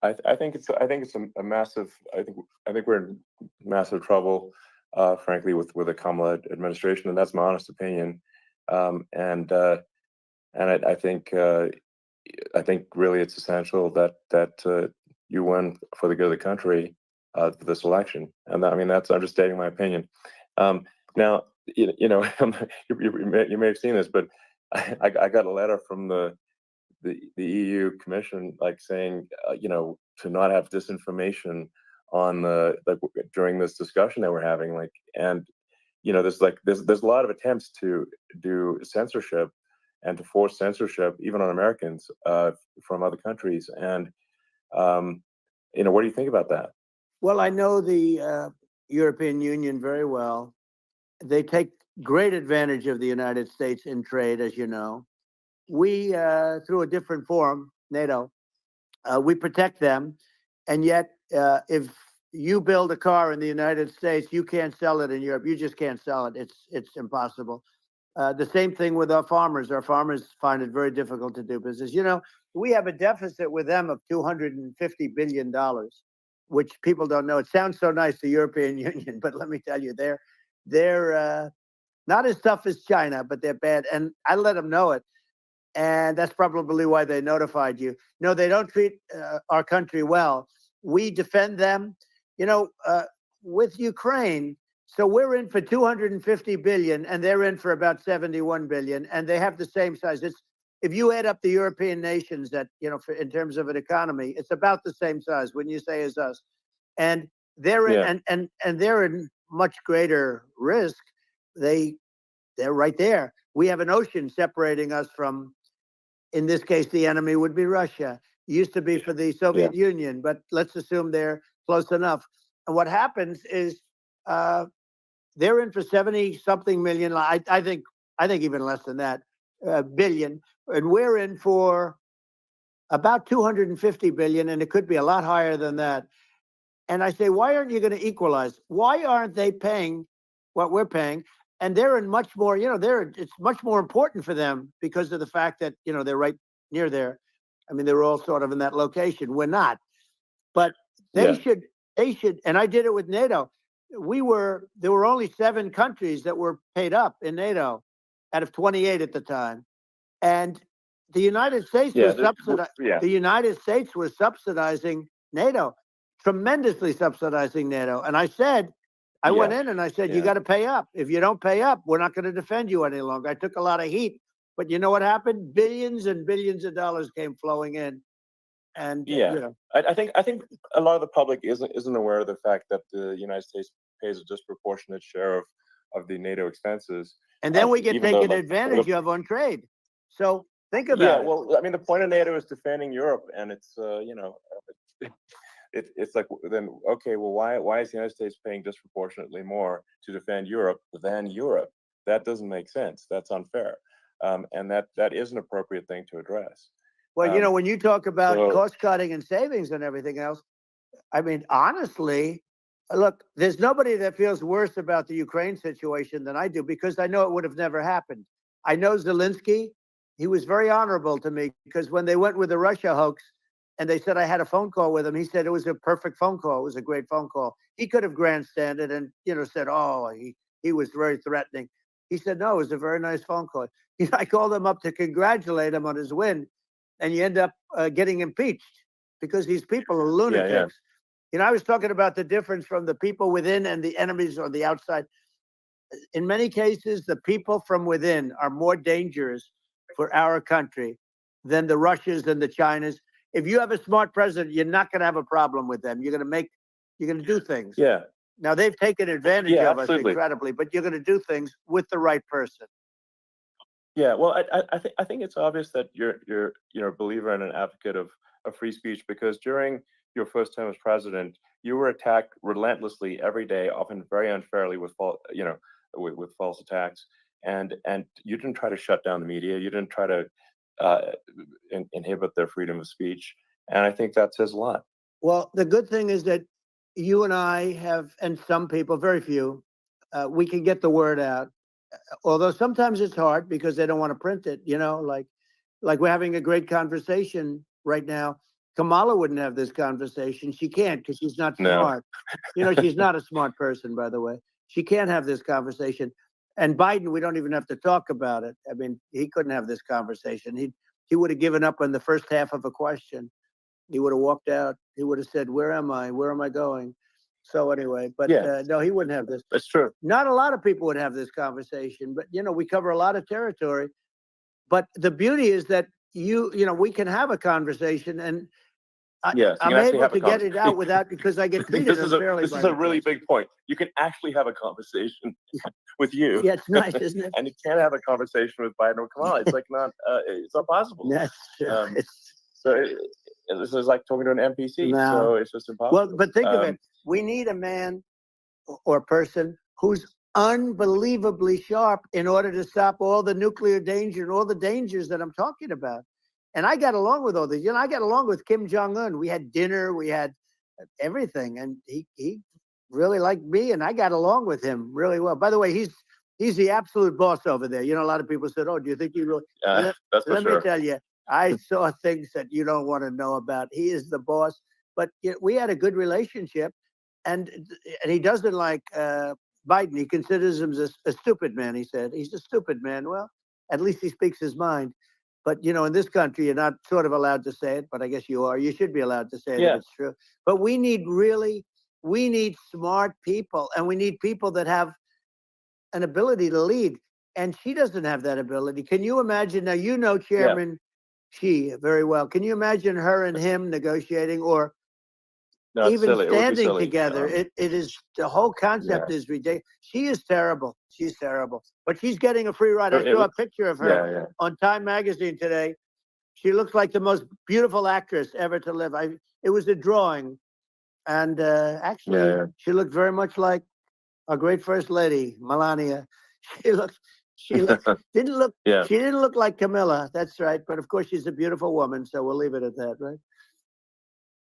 I think it's a massive. I think we're in massive trouble, frankly, with the Kamala administration, and that's my honest opinion. And I think really it's essential that you win for the good of the country for this election, and I mean that's understating my opinion. Now, you may have seen this, but I got a letter from the EU Commission, saying, to not have disinformation on during this discussion that we're having, and there's a lot of attempts to do censorship and to force censorship even on Americans from other countries, and what do you think about that? Well, I know the European Union very well. They take great advantage of the United States in trade, as you know. We, through a different forum, NATO, we protect them. And yet, if you build a car in the United States, you can't sell it in Europe. You just can't sell it. It's impossible. The same thing with our farmers. Our farmers find it very difficult to do business. We have a deficit with them of $250 billion, which people don't know. It sounds so nice, the European Union, but let me tell you, they're not as tough as China, but they're bad. And I let them know it. And that's probably why they notified you. No, they don't treat our country well. We defend them, with Ukraine. So we're in for 250 billion, and they're in for about 71 billion, and they have the same size. If you add up the European nations that, in terms of an economy, it's about the same size, when you say, as us. And they're in, and they're in much greater risk. They're right there. We have an ocean separating us from, in this case, the enemy would be Russia. It used to be for the Soviet Union, but let's assume they're close enough. And what happens is they're in for 70-something million. I think even less than that, billion. And we're in for about 250 billion, and it could be a lot higher than that. And I say, why aren't you going to equalize? Why aren't they paying what we're paying? And they're in much more, it's much more important for them because of the fact that, they're right near there. I mean, they're all sort of in that location. We're not. But they should, and I did it with NATO. there were only 7 countries that were paid up in NATO out of 28 at the time. And the United States Yeah, was the United States was subsidizing NATO, tremendously subsidizing NATO. And I said, I went in and I said, you got to pay up. If you don't pay up, we're not going to defend you any longer. I took a lot of heat, but you know what happened? Billions and billions of dollars came flowing in. And yeah, you know, I think a lot of the public isn't aware of the fact that the United States pays a disproportionate share of the NATO expenses. and then we get even though, taken like, advantage of on trade. So think yeah, about it. well, I mean, the point of NATO is defending Europe, and it's it's like, then okay, well, why is the United States paying disproportionately more to defend Europe than Europe? That doesn't make sense. That's unfair, and that is an appropriate thing to address. Well, you know, when you talk about So cost cutting and savings and everything else, I mean, honestly, look, there's nobody that feels worse about the Ukraine situation than I do, because I know it would have never happened. I know Zelensky. He was very honorable to me, because when they went with the Russia hoax and they said I had a phone call with him, he said it was a perfect phone call. It was a great phone call. He could have grandstanded and, you know, said, oh, he was very threatening. He said, no, it was a very nice phone call. I called him up to congratulate him on his win, and you end up getting impeached because these people are lunatics. yeah. You know, I was talking about the difference from the people within and the enemies on the outside. In many cases, the people from within are more dangerous for our country than the Russians and the Chinas. If you have a smart president, you're not going to have a problem with them. You're going to do things. Yeah. Now, they've taken advantage of us Absolutely. incredibly, but you're going to do things with the right person. Yeah, well, I think it's obvious that you're a believer and an advocate of free speech, because during your first term as president, you were attacked relentlessly every day, often very unfairly, with with false attacks, and you didn't try to shut down the media. You didn't try to inhibit their freedom of speech, and I think that says a lot. Well, the good thing is that you and I have, and some people, very few, we can get the word out. Although sometimes it's hard because they don't want to print it, you know, like we're having a great conversation right now. Kamala wouldn't have this conversation. She can't, because she's not smart. You know, she's not a smart person, by the way. She can't have this conversation. And Biden, we don't even have to talk about it. I mean, he couldn't have this conversation. He would have given up on the first half of a question. He would have walked out. He would have said, where am I? Where am I going? So anyway, but no, he wouldn't have this. That's true. Not a lot of people would have this conversation, but, you know, we cover a lot of territory. But the beauty is that you know, we can have a conversation, and I'm able to get it out without, because I get treated unfairly. This is a really big point. You can actually have a conversation with you. Yeah, it's nice, isn't it? And you can't have a conversation with Biden or Kamala. It's like it's not possible. That's this is like talking to an NPC. No. So it's just impossible. Well, but think of it. We need a man or person who's unbelievably sharp in order to stop all the nuclear danger and all the dangers that I'm talking about. And I got along with all these. You know, I got along with Kim Jong-un. We had dinner, we had everything, and he really liked me, and I got along with him really well. By the way, he's the absolute boss over there. You know, a lot of people said, "Oh, do you think he really?" Let me tell you, I saw things that you don't want to know about. He is the boss. But we had a good relationship, and he doesn't like Biden. He considers him a stupid man. He said he's a stupid man. Well, at least he speaks his mind. But, you know, in this country, you're not sort of allowed to say it, but I guess you are. You should be allowed to say it if it's true. But we need smart people, and we need people that have an ability to lead. And she doesn't have that ability. Can you imagine? Now, you know Chairman Xi very well. Can you imagine her and him negotiating, or even standing together? It is, the whole concept is ridiculous. She is terrible. She's terrible. But she's getting a free ride. I saw a picture of her on Time Magazine today. She looks like the most beautiful actress ever to live. It was a drawing. And actually, she looked very much like our great First Lady, Melania. She didn't look like Camilla. That's right. But of course, she's a beautiful woman. So we'll leave it at that, right?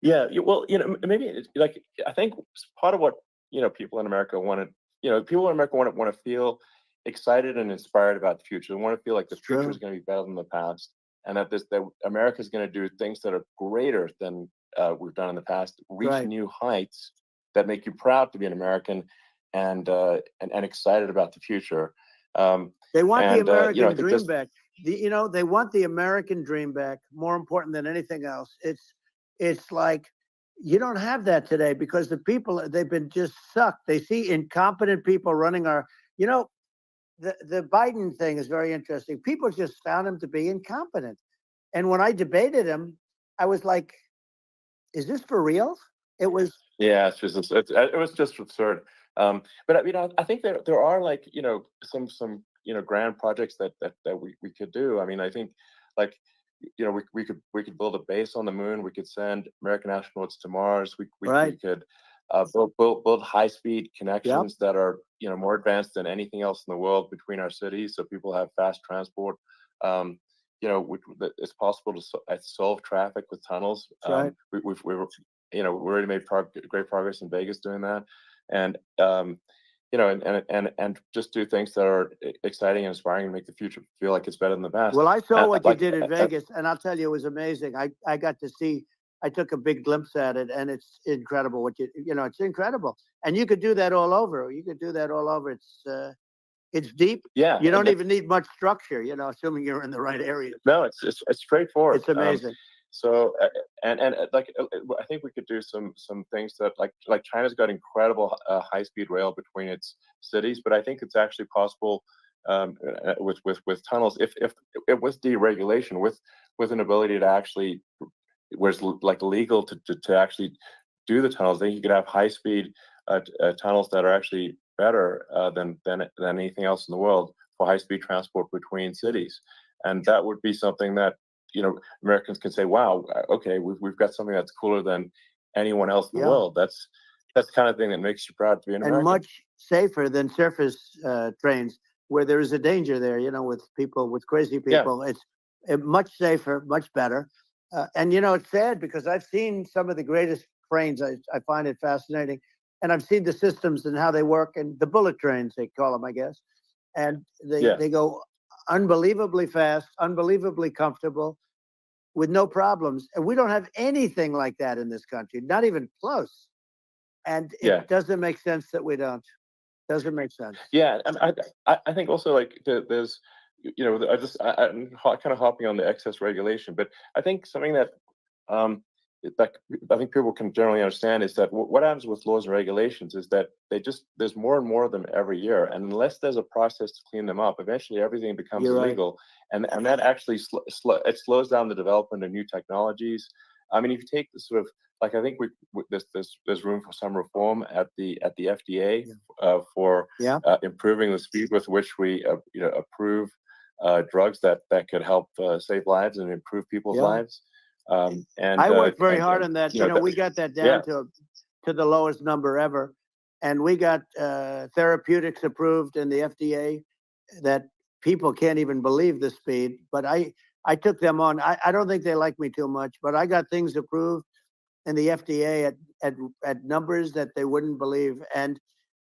Yeah, well, you know, maybe it's like, I think part of what, you know, people in America want to feel excited and inspired about the future. They want to feel like the future is going to be better than the past, and that America is going to do things that are greater than we've done in the past, reach new heights that make you proud to be an American. and excited about the future. They want the and you know, I American think dream this, back. They want the American dream back. More important than anything else. It's like you don't have that today because the people, they've been just sucked. They see incompetent people running our. You know, the Biden thing is very interesting. People just found him to be incompetent. And when I debated him, I was like, "Is this for real?" It was. yeah, it was just absurd. But you know, I think there are, like, you know, some you know, grand projects that we could do. I mean, I think, like, you know, we could build a base on the moon. We could send American astronauts to Mars. We Right. could build high speed Yep. connections that are, you know, more advanced than anything else in the world between our cities, so people have fast transport. You know, it's possible to solve traffic with tunnels. That's right. We've you know, we already made great progress in Vegas doing that, and you know, and just do things that are exciting and inspiring and make the future feel like it's better than the past. Well, I saw And what you like, did in Vegas, and I'll tell you, it was amazing. I got to see. I took a big glimpse at it, and it's incredible. It's incredible, and you could do that all over. You could do that all over. It's deep. yeah, You don't even need much structure. Assuming you're in the right areas. no, it's straightforward. It's amazing. So like, I think we could do some things that, like China's got incredible high speed rail between its cities, but I think it's actually possible, with tunnels, if with deregulation, with an ability to actually, where it's like legal to actually do the tunnels. Then you could have high speed tunnels that are actually better than anything else in the world for high speed transport between cities, and that would be something that, you know, Americans can say, "Wow, okay, we've got something that's cooler than anyone else in the Yeah. world." That's the kind of thing that makes you proud to be an And American. much safer than surface trains, where there is a danger there. With people, with crazy Yeah, people. It's much safer, much better. And it's sad because I've seen some of the greatest trains. I find it fascinating, and I've seen the systems and how they work, and the bullet trains they call them, I guess. And yeah, they go unbelievably fast, unbelievably comfortable, with no problems. And we don't have anything like that in this country, not even close. And yeah. it doesn't make sense that we don't. Doesn't make sense. Yeah, and I think also, like, there's, you know, I'm kind of hopping on the excess regulation, but I think something that, like, I think people can generally understand is that what happens with laws and regulations is that there's more and more of them every year, and unless there's a process to clean them up, eventually everything becomes You're right. illegal, and that actually it slows down the development of new technologies. I mean, if you take the sort of, like, I think there's room for some reform at the FDA, Yeah. for Yeah. improving the speed with which we you know, approve drugs that could help save lives and improve people's Yeah. lives. And I worked very hard and on that. you know, We got that yeah, down to the lowest number ever, and we got therapeutics approved in the FDA that people can't even believe the speed. But I took them on. I don't think they like me too much, but I got things approved in the FDA at numbers that they wouldn't believe. And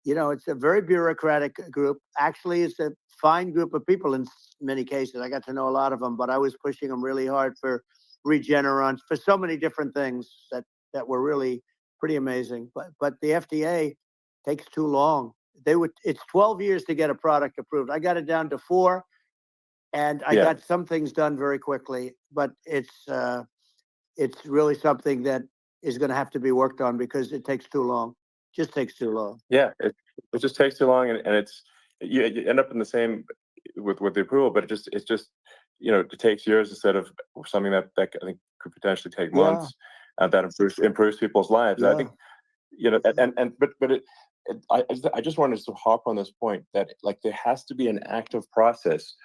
it's a very bureaucratic group. Actually, it's a fine group of people in many cases. I got to know a lot of them, but I was pushing them really hard for Regeneron, for so many different things that were really pretty amazing. But the FDA takes too long. It's 12 years to get a product approved. I got it down to 4, and I yeah, got some things done very quickly. But it's really something that is going to have to be worked on because it takes too long. Just takes too long. yeah. It just takes too long, and you end up in the same with the approval, but it's just, you know, it takes years instead of something that I think could potentially take Yeah. months, and that improves people's lives. I Yeah. think, you know, I just wanted to hop on this point that, like, there has to be an active process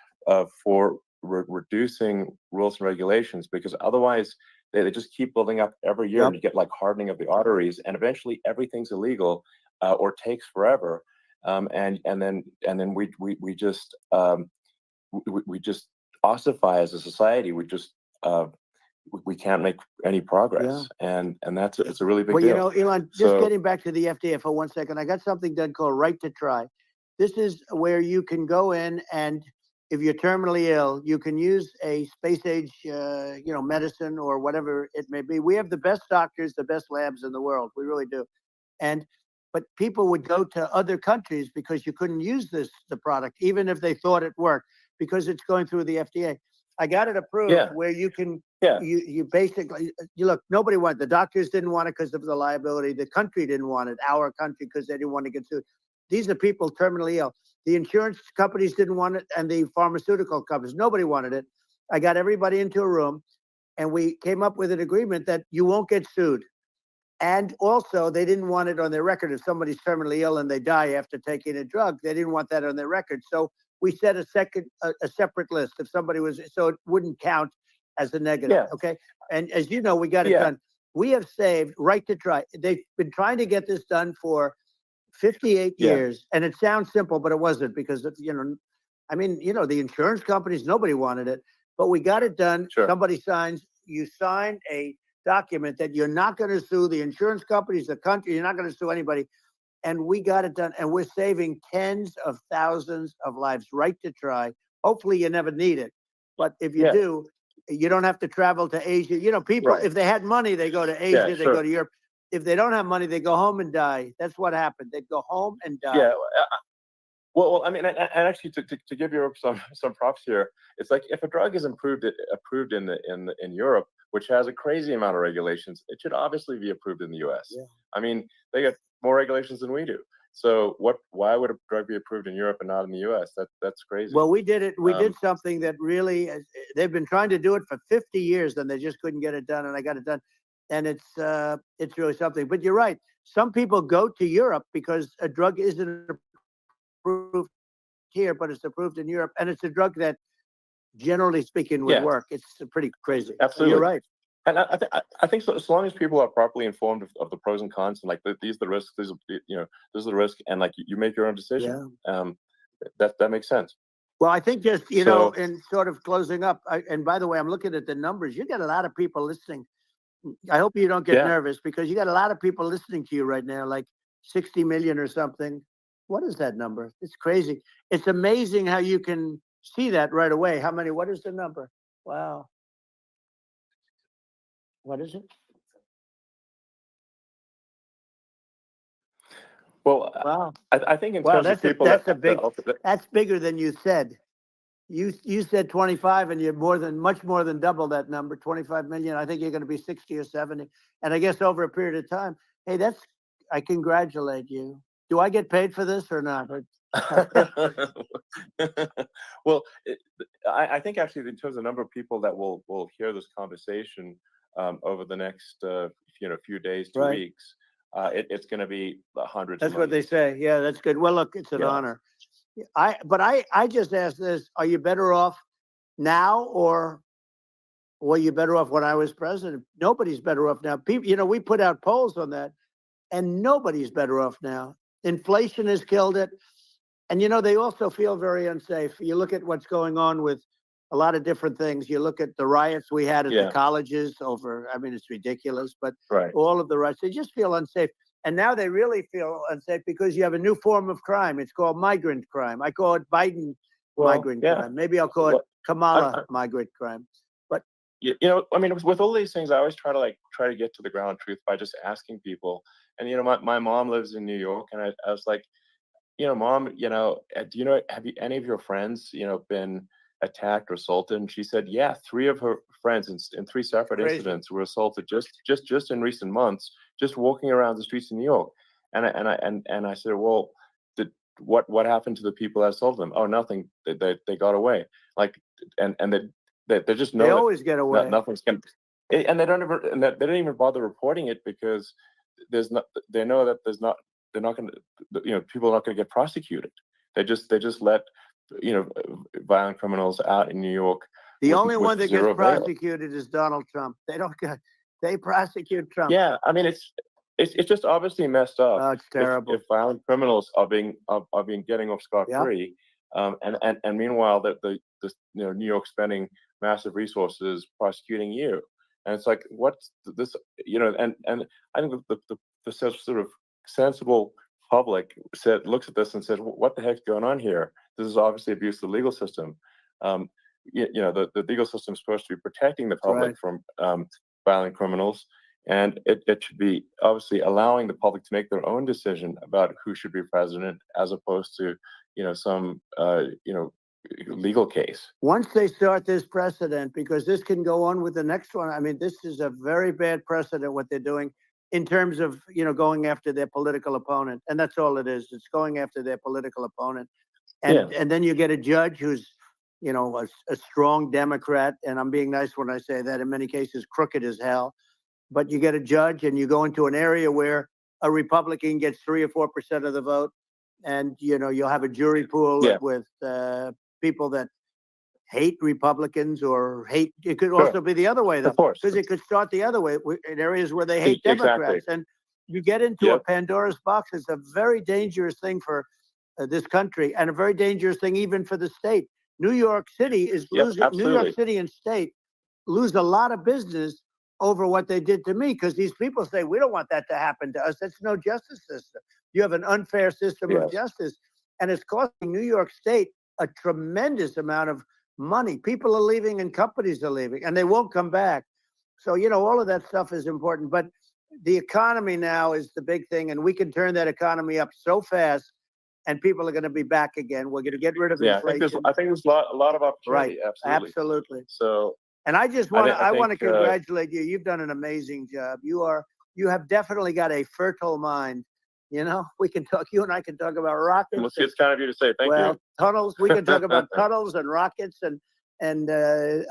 for reducing rules and regulations, because otherwise they just keep building up every year, Yep. and you get, like, hardening of the arteries, and eventually everything's illegal, or takes forever, and then we just we just ossify as a society. We can't make any progress, and it's a really big Well, deal. Elon, just So getting back to the FDA for 1 second, I got something done called Right to Try. This is where you can go in, and if you're terminally ill, you can use a space age, medicine or whatever it may be. We have the best doctors, the best labs in the world. We really do. And but people would go to other countries because you couldn't use the product, even if they thought it worked, because it's going through the FDA. I got it approved where you can, you basically, you look, nobody wanted, the doctors didn't want it because of the liability. The country didn't want it, our country, because they didn't want to get sued. These are people terminally ill. The insurance companies didn't want it, and the pharmaceutical companies, nobody wanted it. I got everybody into a room, and we came up with an agreement that you won't get sued. And also, they didn't want it on their record. If somebody's terminally ill and they die after taking a drug, they didn't want that on their record. So we set a separate list. If somebody was, so it wouldn't count as a negative. Yeah. Okay. And as you know, we got it done. We have saved right to try. They've been trying to get this done for 58 years. And it sounds simple, but it wasn't, because, you know, I mean, you know, the insurance companies, nobody wanted it, but we got it done. Sure. Somebody signs, you sign a document that you're not going to sue the insurance companies, the country, you're not going to sue anybody. And we got it done. And we're saving tens of thousands of lives. Right to try. Hopefully you never need it. But if you do, you don't have to travel to Asia. You know, people, if they had money, they go to Asia, they go to Europe. If they don't have money, they go home and die. That's what happened. They'd go home and die. Yeah. Well, I mean, and actually, to give Europe some props here, it's like if a drug is approved in Europe, which has a crazy amount of regulations, it should obviously be approved in the U.S. Yeah. I mean, they get more regulations than we do. So why would a drug be approved in Europe and not in the U.S.? That's crazy. Well, we did it. We did something that really, they've been trying to do it for 50 years, and they just couldn't get it done. And I got it done. And it's really something. But you're right. Some people go to Europe because a drug isn't approved here, but it's approved in Europe. And it's a drug that, generally speaking, would work. It's pretty crazy. Absolutely. So you're right. And I think so, as long as people are properly informed of the pros and cons, and like these are the risks, this is the risk, and like you make your own decision. That makes sense. Well, I think just, you know, in sort of closing up, and by the way, I'm looking at the numbers. You got a lot of people listening. I hope you don't get nervous, because you got a lot of people listening to you right now, like 60 million or something. What is that number? It's crazy. It's amazing how you can see that right away. How many? What is the number? Wow. What is it? Well, wow. I think in terms of people, that's bigger than you said. You said 25, and you're much more than double that number, 25 million. I think you're going to be 60 or 70. And I guess over a period of time, hey, I congratulate you. Do I get paid for this or not? Well, I think actually in terms of the number of people that will hear this conversation over the next few days to weeks, it's going to be hundreds. That's what they say. Yeah, that's good. Well, look, it's an honor. But I just asked this: are you better off now, or were you better off when I was president? Nobody's better off now. People, you know, we put out polls on that, and nobody's better off now. Inflation has killed it. And, you know, they also feel very unsafe. You look at what's going on with a lot of different things. You look at the riots we had at the colleges over, I mean, it's ridiculous, but all of the riots, they just feel unsafe. And now they really feel unsafe because you have a new form of crime. It's called migrant crime. I call it Biden migrant crime. Maybe I'll call it Kamala migrant crime. But you know, I mean, with all these things, I always try to get to the ground truth by just asking people. And, you know, my mom lives in New York, and I was like, you know, Mom, you know, do you know, have any of your friends, you know, been attacked or assaulted? And she said, yeah, 3 of her friends in 3 separate incidents were assaulted just in recent months, just walking around the streets of New York. And I said, well, what happened to the people that assaulted them? Oh, nothing. They got away. Like, and they just know they always get away. Nothing's going to, and they don't even bother reporting it, because they know that they're not going to, you know, people are not going to get prosecuted. They just let, you know, violent criminals out in New York. The only one that gets prosecuted is Donald Trump. They prosecute Trump. Yeah, I mean, it's just obviously messed up. Oh, it's terrible. If violent criminals are being getting off scot-free, and meanwhile the you know, New York spending massive resources prosecuting you, and it's like, what's this, you know? And I think the sort of sensible public looks at this and says, what the heck's going on here? This is obviously abuse of the legal system. You know, the legal system is supposed to be protecting the public from violent criminals, And it should be obviously allowing the public to make their own decision about who should be president, as opposed to, some, legal case. Once they start this precedent, because this can go on with the next one. I mean, this is a very bad precedent what they're doing in terms of, going after their political opponent. And that's all it is. It's going after their political opponent. And then you get a judge who's, a strong Democrat. And I'm being nice when I say that, in many cases, crooked as hell. But you get a judge and you go into an area where a Republican gets 3 or 4% of the vote. And, you'll have a jury pool with people that hate Republicans or hate. It could also be the other way, though, because it could start the other way in areas where they hate Democrats. And you get into a Pandora's box. It's a very dangerous thing for this country, and a very dangerous thing even for the state. New York City is losing. New York City and state lose a lot of business over what they did to me, because these people say, we don't want that to happen to us. That's no justice system. You have an unfair system of justice, and it's costing New York State a tremendous amount of money. People are leaving and companies are leaving, and they won't come back. So, all of that stuff is important. But the economy now is the big thing, and we can turn that economy up so fast, and people are going to be back again. We're going to get rid of inflation. I think there's a lot of opportunity. Right. Absolutely. So, and I just want to congratulate you. You've done an amazing job. You have definitely got a fertile mind. We can talk. You and I can talk about rockets. It's kind of you to say. Thank you. Tunnels. We can talk about tunnels and rockets and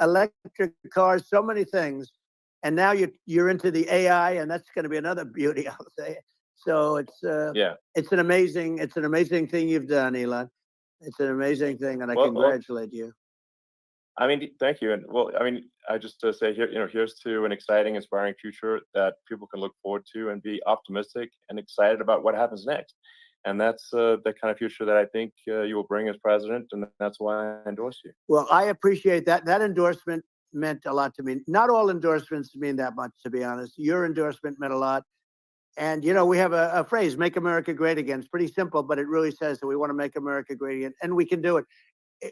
electric cars. So many things. And now you're into the AI, and that's going to be another beauty, I'll say. So it's an amazing thing you've done, Elon. It's an amazing thing, and I congratulate you. I mean, thank you. And I just say here, here's to an exciting, inspiring future that people can look forward to and be optimistic and excited about what happens next. And that's the kind of future that I think you will bring as president, and that's why I endorse you. Well, I appreciate that. That endorsement meant a lot to me. Not all endorsements mean that much, to be honest. Your endorsement meant a lot. And, we have a phrase, make America great again. It's pretty simple, but it really says that we want to make America great again. And we can do it.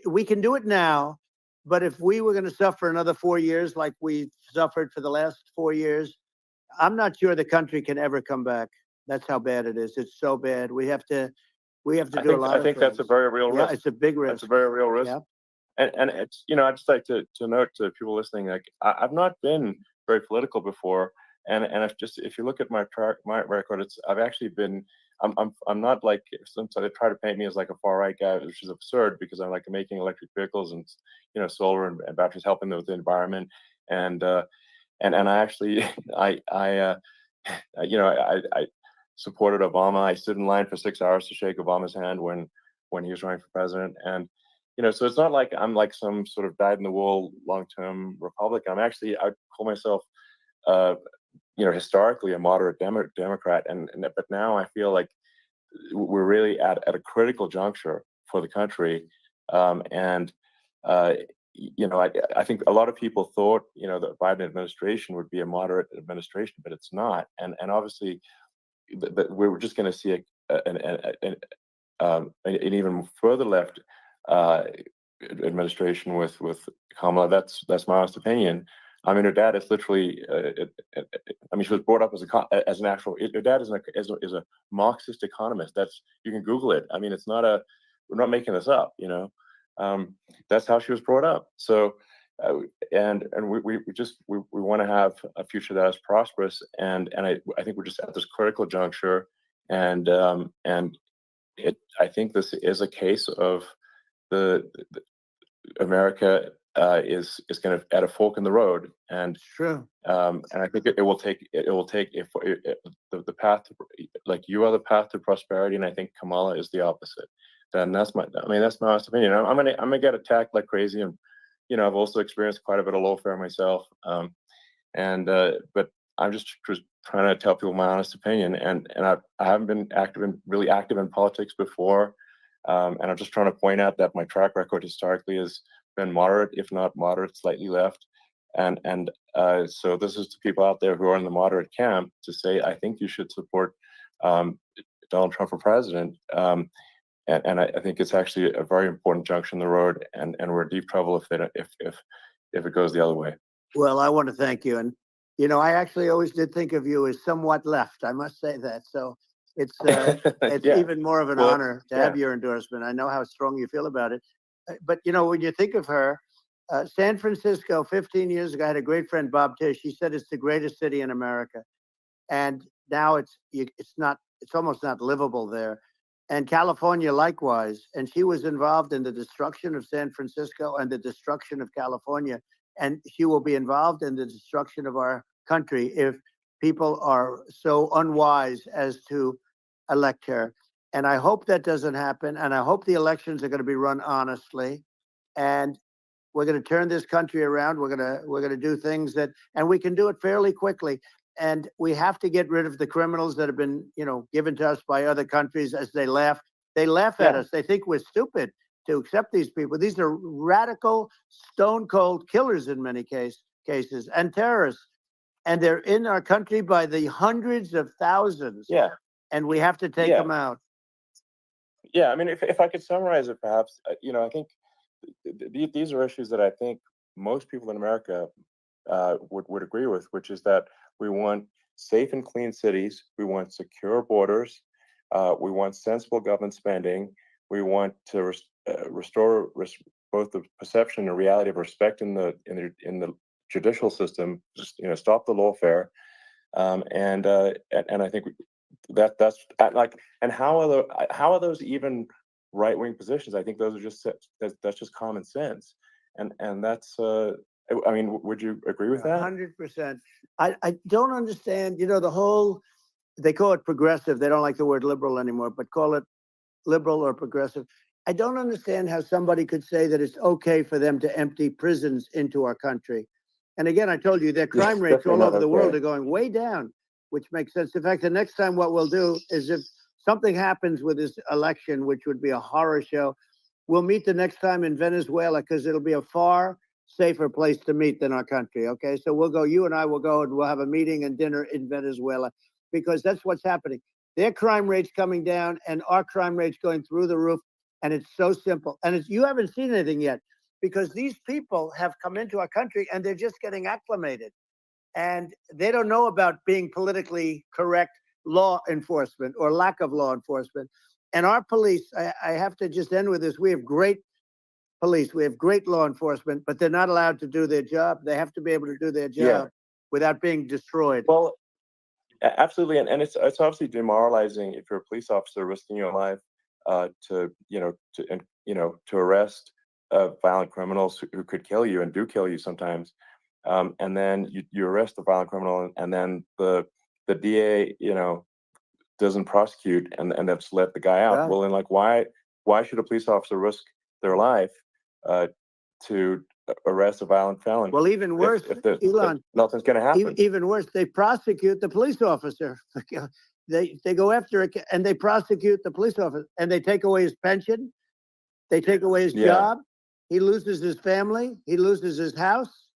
We can do it now. But if we were going to suffer another 4 years like we've suffered for the last 4 years, I'm not sure the country can ever come back. That's how bad it is. It's so bad. We have to do a lot of things. I think that's a very real risk. Yeah, it's a big risk. It's a very real risk. Yeah. And it's, I'd just like to note to people listening, like, I've not been very political before. And if you look at my record, I've actually been, I'm not like, some they try to paint me as like a far right guy, which is absurd, because I'm like making electric vehicles and solar and batteries, helping with the environment, and I actually I supported Obama. I stood in line for 6 hours to shake Obama's hand when he was running for president, and so it's not like I'm like some sort of dyed in the wool long-term Republican. I'd call myself historically a moderate Democrat, but now I feel like we're really at a critical juncture for the country, and I think a lot of people thought the Biden administration would be a moderate administration, but it's not, and obviously we're just going to see an even further left administration with Kamala. That's my honest opinion. I mean, her dad is literally. She was brought up as an actual. Her dad is a Marxist economist. You can Google it. I mean, it's not we're not making this up. That's how she was brought up. So, and we want to have a future that is prosperous. And I think we're just at this critical juncture. And I think this is a case of the America is kind of at a fork in the road, and true. And I think it will take the path to, like, you are the path to prosperity, and I think Kamala is the opposite. Then that's my honest opinion. I'm gonna get attacked like crazy, and I've also experienced quite a bit of lawfare myself, but I'm just trying to tell people my honest opinion, and I haven't been really active in politics before, and I'm just trying to point out that my track record historically has been moderate, if not moderate, slightly left, and so this is to people out there who are in the moderate camp to say, I think you should support Donald Trump for president, and I think it's actually a very important junction in the road, and we're in deep trouble if it goes the other way. Well, I want to thank you, and I actually always did think of you as somewhat left. I must say that. So it's Yeah. even more of an Well, honor to have your endorsement. I know how strong you feel about it. But when you think of her, San Francisco, 15 years ago, I had a great friend, Bob Tish. He said it's the greatest city in America, and now it's almost not livable there. And California likewise. And she was involved in the destruction of San Francisco and the destruction of California. And she will be involved in the destruction of our country if people are so unwise as to elect her. And I hope that doesn't happen. And I hope the elections are going to be run honestly. And we're going to turn this country around. We're going to do things and we can do it fairly quickly. And we have to get rid of the criminals that have been, given to us by other countries as they laugh. They laugh at us. They think we're stupid to accept these people. These are radical, stone cold killers in many cases and terrorists. And they're in our country by the hundreds of thousands. Yeah. And we have to take them out. Yeah. I mean, if I could summarize it, perhaps, I think these are issues that I think most people in America would agree with, which is that we want safe and clean cities, we want secure borders, we want sensible government spending, we want to restore both the perception and reality of respect in the judicial system, just stop the lawfare, and I think that's like, and how are those even right-wing positions? I think those are that's just common sense, and that's I mean, would you agree with that? 100%. I don't understand, the whole, they call it progressive. They don't like the word liberal anymore, but call it liberal or progressive. I don't understand how somebody could say that it's okay for them to empty prisons into our country. And again, I told you their crime rates all over the world are going way down, which makes sense. In fact, the next time what we'll do is, if something happens with this election, which would be a horror show, we'll meet the next time in Venezuela, because it'll be a far safer place to meet than our country. Okay, so you and I will go and we'll have a meeting and dinner in Venezuela, because that's what's happening. Their crime rates coming down and our crime rates going through the roof. And it's so simple. And you haven't seen anything yet, because these people have come into our country and they're just getting acclimated. And they don't know about being politically correct law enforcement or lack of law enforcement. And our police, I have to just end with this. We have great police. We have great law enforcement, but they're not allowed to do their job. They have to be able to do their job without being destroyed. Well, absolutely. And it's obviously demoralizing if you're a police officer risking your life to arrest violent criminals who could kill you and do kill you sometimes. And then you arrest the violent criminal, and then the DA, doesn't prosecute and that's let the guy out. Well, then, like, why should a police officer risk their life to arrest a violent felon? Well, even worse, Elon, if nothing's going to happen. Even worse, they prosecute the police officer. They go after it and they prosecute the police officer, and they take away his pension. They take away his job. He loses his family. He loses his house.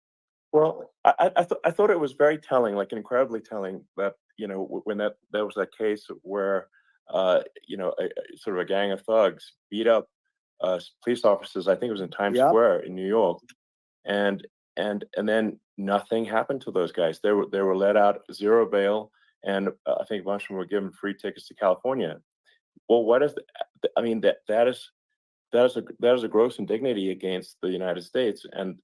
Well, I thought it was very telling, like incredibly telling, that when there was that case where sort of a gang of thugs beat up police officers. I think it was in Times Square in New York, and then nothing happened to those guys. They were let out, zero bail, and I think a bunch of them were given free tickets to California. Well, what is I mean, that is a gross indignity against the United States, and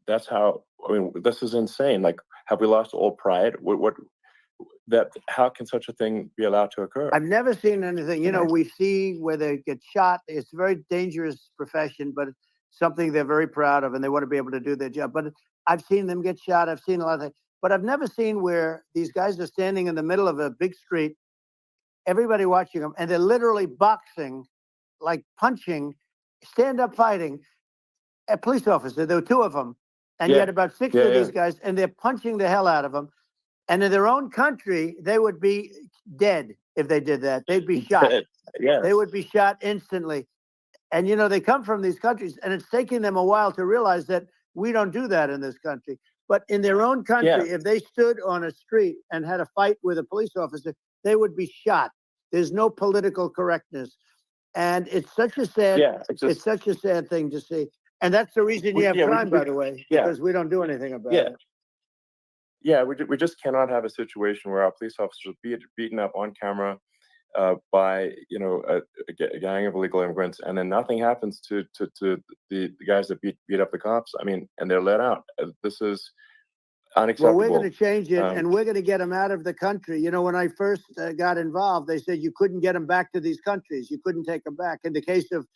that's how, I mean, this is insane. Like, have we lost all pride? How can such a thing be allowed to occur? I've never seen anything. We see where they get shot. It's a very dangerous profession, but it's something they're very proud of, and they want to be able to do their job. But I've seen them get shot. I've seen a lot of things, but I've never seen where these guys are standing in the middle of a big street, everybody watching them, and they're literally boxing, like punching, stand-up fighting a police officer. There were two of them, and you had about six of these guys, and they're punching the hell out of them. And in their own country, they would be dead if they did that. They'd be shot. They would be shot instantly. And, they come from these countries, and it's taking them a while to realize that we don't do that in this country. But in their own country, if they stood on a street and had a fight with a police officer, they would be shot. There's no political correctness. And it's such a sad, it's such a sad thing to see. And that's the reason you have crime, by the way, because we don't do anything about it. Yeah, we just cannot have a situation where our police officers are beaten up on camera by a gang of illegal immigrants, and then nothing happens to the guys that beat up the cops. I mean, and they're let out. This is Well, we're going to unacceptable. change it, and we're going to get them out of the country. You know, when I first got involved, they said you couldn't get them back to these countries. You couldn't take them back. In the case of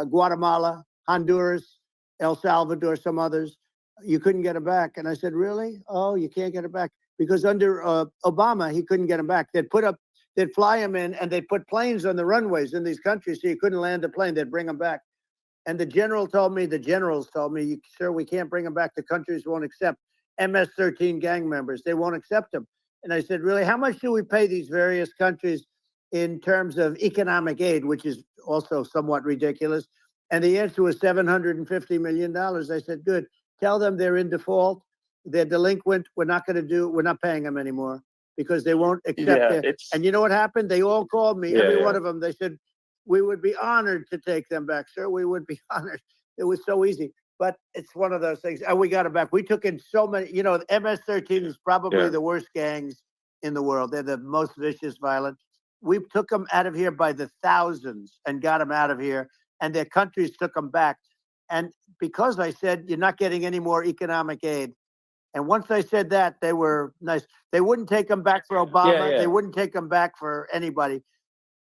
Guatemala, Honduras, El Salvador, some others, you couldn't get them back. And I said, really? Oh, you can't get them back? Because under Obama, he couldn't get them back. They'd fly them in, and they'd put planes on the runways in these countries, so you couldn't land a plane. They'd bring them back. And the generals told me, sir, we can't bring them back. The countries won't accept MS-13 gang members. They won't accept them. And I said, really, how much do we pay these various countries in terms of economic aid, which is also somewhat ridiculous? And the answer was $750 million. I said, good. Tell them they're in default. They're delinquent. We're not paying them anymore because they won't accept it. And you know what happened? They all called me, every one of them. They said, we would be honored to take them back, sir. We would be honored. It was so easy. But it's one of those things. And we got it back. We took in so many, the MS-13 is probably the worst gangs in the world. They're the most vicious, violent. We took them out of here by the thousands and got them out of here. And their countries took them back. And because I said, you're not getting any more economic aid. And once I said that, they were nice. They wouldn't take them back for Obama. They wouldn't take them back for anybody.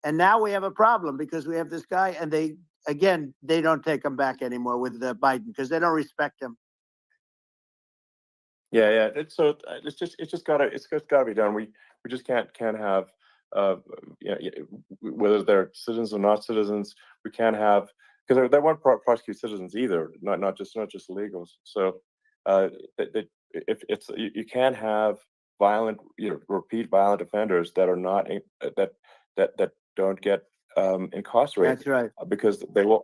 And now we have a problem because we have this guy, and they don't take him back anymore with Biden because they don't respect him. Yeah. It's just gotta be done. We just can't have whether they're citizens or not citizens. We can't have, because they won't prosecute citizens either, not just illegals. So if you can't have violent, repeat violent offenders that are not that don't get incarcerated. That's right. Because they will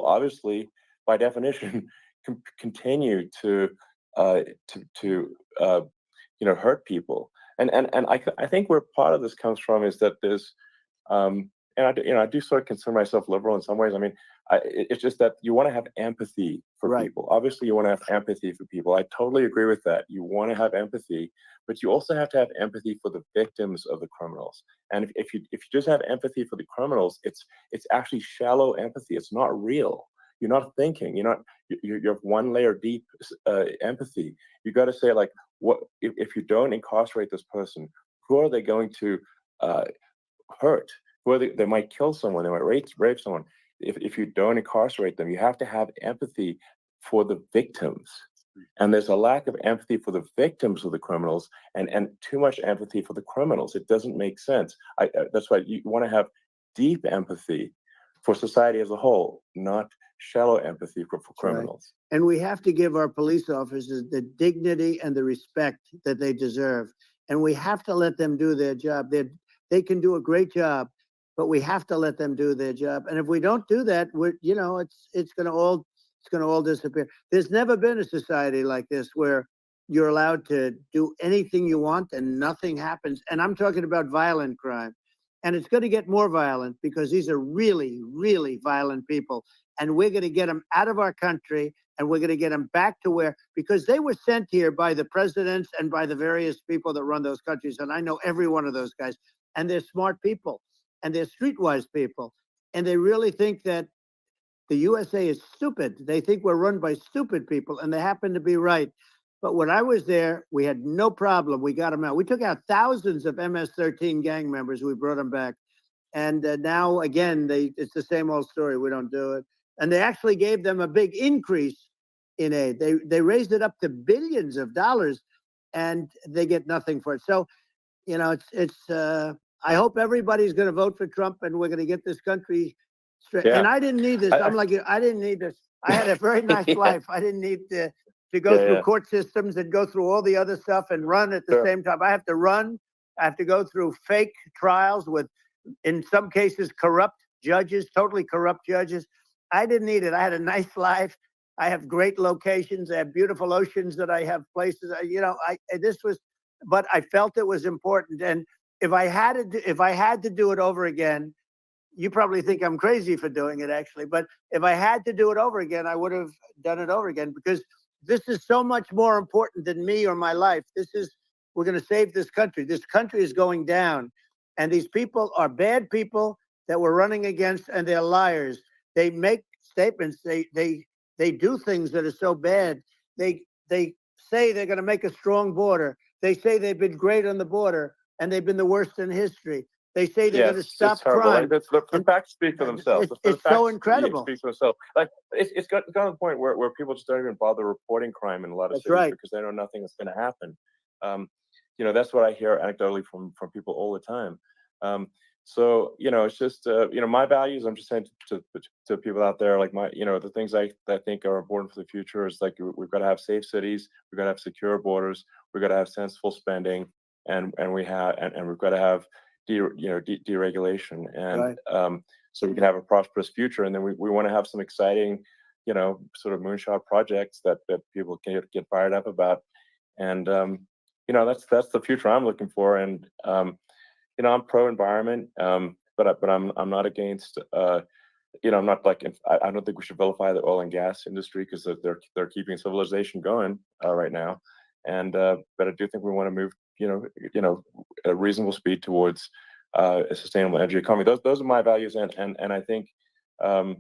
obviously, by definition, continue to hurt people. And I think where part of this comes from is that there's and I do sort of consider myself liberal in some ways. I mean, it's just that you want to have empathy for people. Obviously, you want to have empathy for people. I totally agree with that. You want to have empathy, but you also have to have empathy for the victims of the criminals. And if you just have empathy for the criminals, it's actually shallow empathy. It's not real. You're not thinking. You have one layer deep empathy. You got to say, like, what if you don't incarcerate this person? Who are they going to hurt? Who are they might kill someone. They might rape someone. If you don't incarcerate them, you have to have empathy for the victims. And there's a lack of empathy for the victims of the criminals, and too much empathy for the criminals. It doesn't make sense. That's why you want to have deep empathy for society as a whole, not shallow empathy for criminals. Right. And we have to give our police officers the dignity and the respect that they deserve. And we have to let them do their job. They can do a great job, but we have to let them do their job. And if we don't do that, it's going to all disappear. There's never been a society like this where you're allowed to do anything you want and nothing happens. And I'm talking about violent crime. And it's going to get more violent because these are really, really violent people. And we're going to get them out of our country, and we're going to get them back to because they were sent here by the presidents and by the various people that run those countries. And I know every one of those guys. And they're smart people, and they're streetwise people. And they really think that the USA is stupid. They think we're run by stupid people, and they happen to be right. But when I was there, we had no problem. We got them out. We took out thousands of MS-13 gang members. We brought them back. And now, again, it's the same old story. We don't do it. And they actually gave them a big increase in aid. They raised it up to billions of dollars, and they get nothing for it. So, I hope everybody's going to vote for Trump, and we're going to get this country straight. Yeah. And I didn't need this. I'm like you. I didn't need this. I had a very nice life. I didn't need to go through court systems and go through all the other stuff and run at the same time. I have to run. I have to go through fake trials with, in some cases, corrupt judges, totally corrupt judges. I didn't need it. I had a nice life. I have great locations. I have beautiful oceans that I have places. But I felt it was important. And if I had to do it over again, you probably think I'm crazy for doing it, actually. But if I had to do it over again, I would have done it over again, because this is so much more important than me or my life. This is we're going to save this country. This country is going down. And these people are bad people that we're running against, and they're liars. They make statements. They do things that are so bad. They say they're going to make a strong border. They say they've been great on the border, and they've been the worst in history. They say they're going to stop crime. Like, the facts speak for themselves. It's so incredible. Speak for themselves. Like it's got to the point where people just don't even bother reporting crime in a lot of cities because they know nothing is going to happen. That's what I hear anecdotally from people all the time. So it's just my values. I'm just saying to people out there, like the things I think are important for the future is like we've got to have safe cities, we've got to have secure borders, we've got to have sensible spending, and we've got to have deregulation, and so we can have a prosperous future. And then we want to have some exciting, sort of moonshot projects that people can get fired up about. And that's the future I'm looking for. And I'm pro environment, but I'm not against. I'm not like I don't think we should vilify the oil and gas industry because they're keeping civilization going right now. And but I do think we want to move a reasonable speed towards a sustainable energy economy. Those are my values, and I think and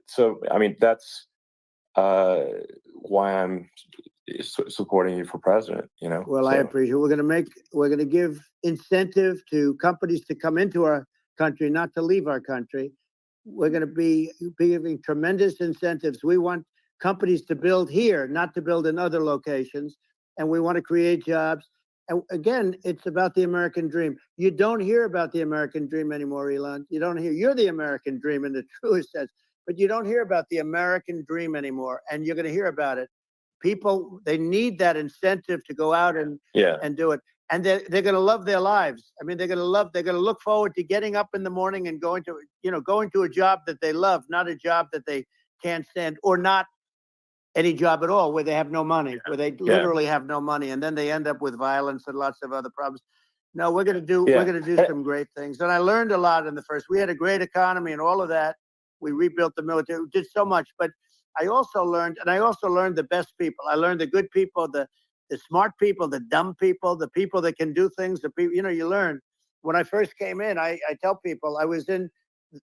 so I mean that's why I'm supporting you for president. Well, I appreciate it. We're going to give incentive to companies to come into our country, not to leave our country. We're going to be giving tremendous incentives. We want companies to build here, not to build in other locations. And we want to create jobs. And again, it's about the American dream. You don't hear about the American dream anymore, Elon. You don't hear. You're the American dream in the truest sense, but you don't hear about the American dream anymore. And you're going to hear about it. People, they need that incentive to go out and do it. And they're going to love their lives. I mean, they're going to look forward to getting up in the morning and going to a job that they love, not a job that they can't stand, or not any job at all where they have no money, where they literally have no money. And then they end up with violence and lots of other problems. No, we're going to do some great things. And I learned a lot in the first. We had a great economy and all of that. We rebuilt the military. We did so much. But I also learned the best people. I learned the good people, the smart people, the dumb people, the people that can do things. The people, you learn. When I first came in, I tell people I was in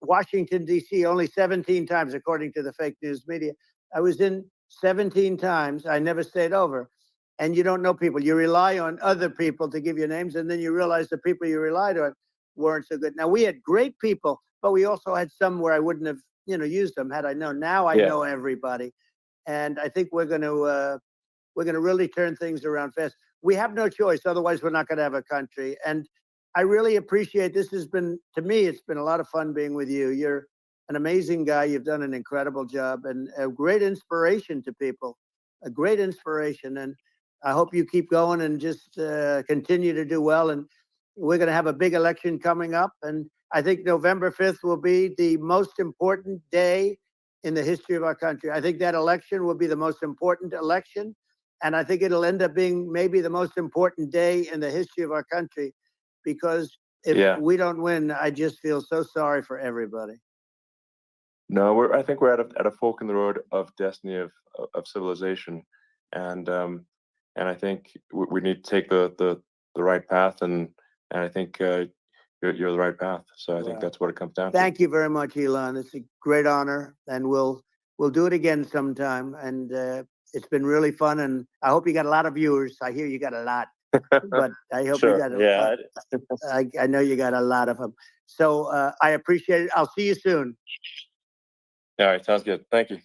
Washington, D.C. only 17 times, according to the fake news media. I was in 17 times. I never stayed over. And you don't know people. You rely on other people to give you names, and then you realize the people you relied on weren't so good. Now, we had great people, but we also had some where I wouldn't have used them had I known. Now I know everybody. And I think we're going to really turn things around fast. We have no choice. Otherwise, we're not going to have a country. And I really appreciate this. To me, it's been a lot of fun being with you. You're an amazing guy. You've done an incredible job and a great inspiration to people, a great inspiration. And I hope you keep going and just continue to do well. And we're going to have a big election coming up. And I think November 5th will be the most important day in the history of our country. I think that election will be the most important election. And I think it'll end up being maybe the most important day in the history of our country, because if we don't win, I just feel so sorry for everybody. No, I think we're at a fork in the road of destiny of civilization, and I think we need to take the right path, and I think you're the right path. So I think that's what it comes down to. Thank you very much, Elon. It's a great honor, and we'll do it again sometime. And it's been really fun, and I hope you got a lot of viewers. I hear you got a lot, but I hope you got I know you got a lot of them. So I appreciate it. I'll see you soon. All right, sounds good. Thank you.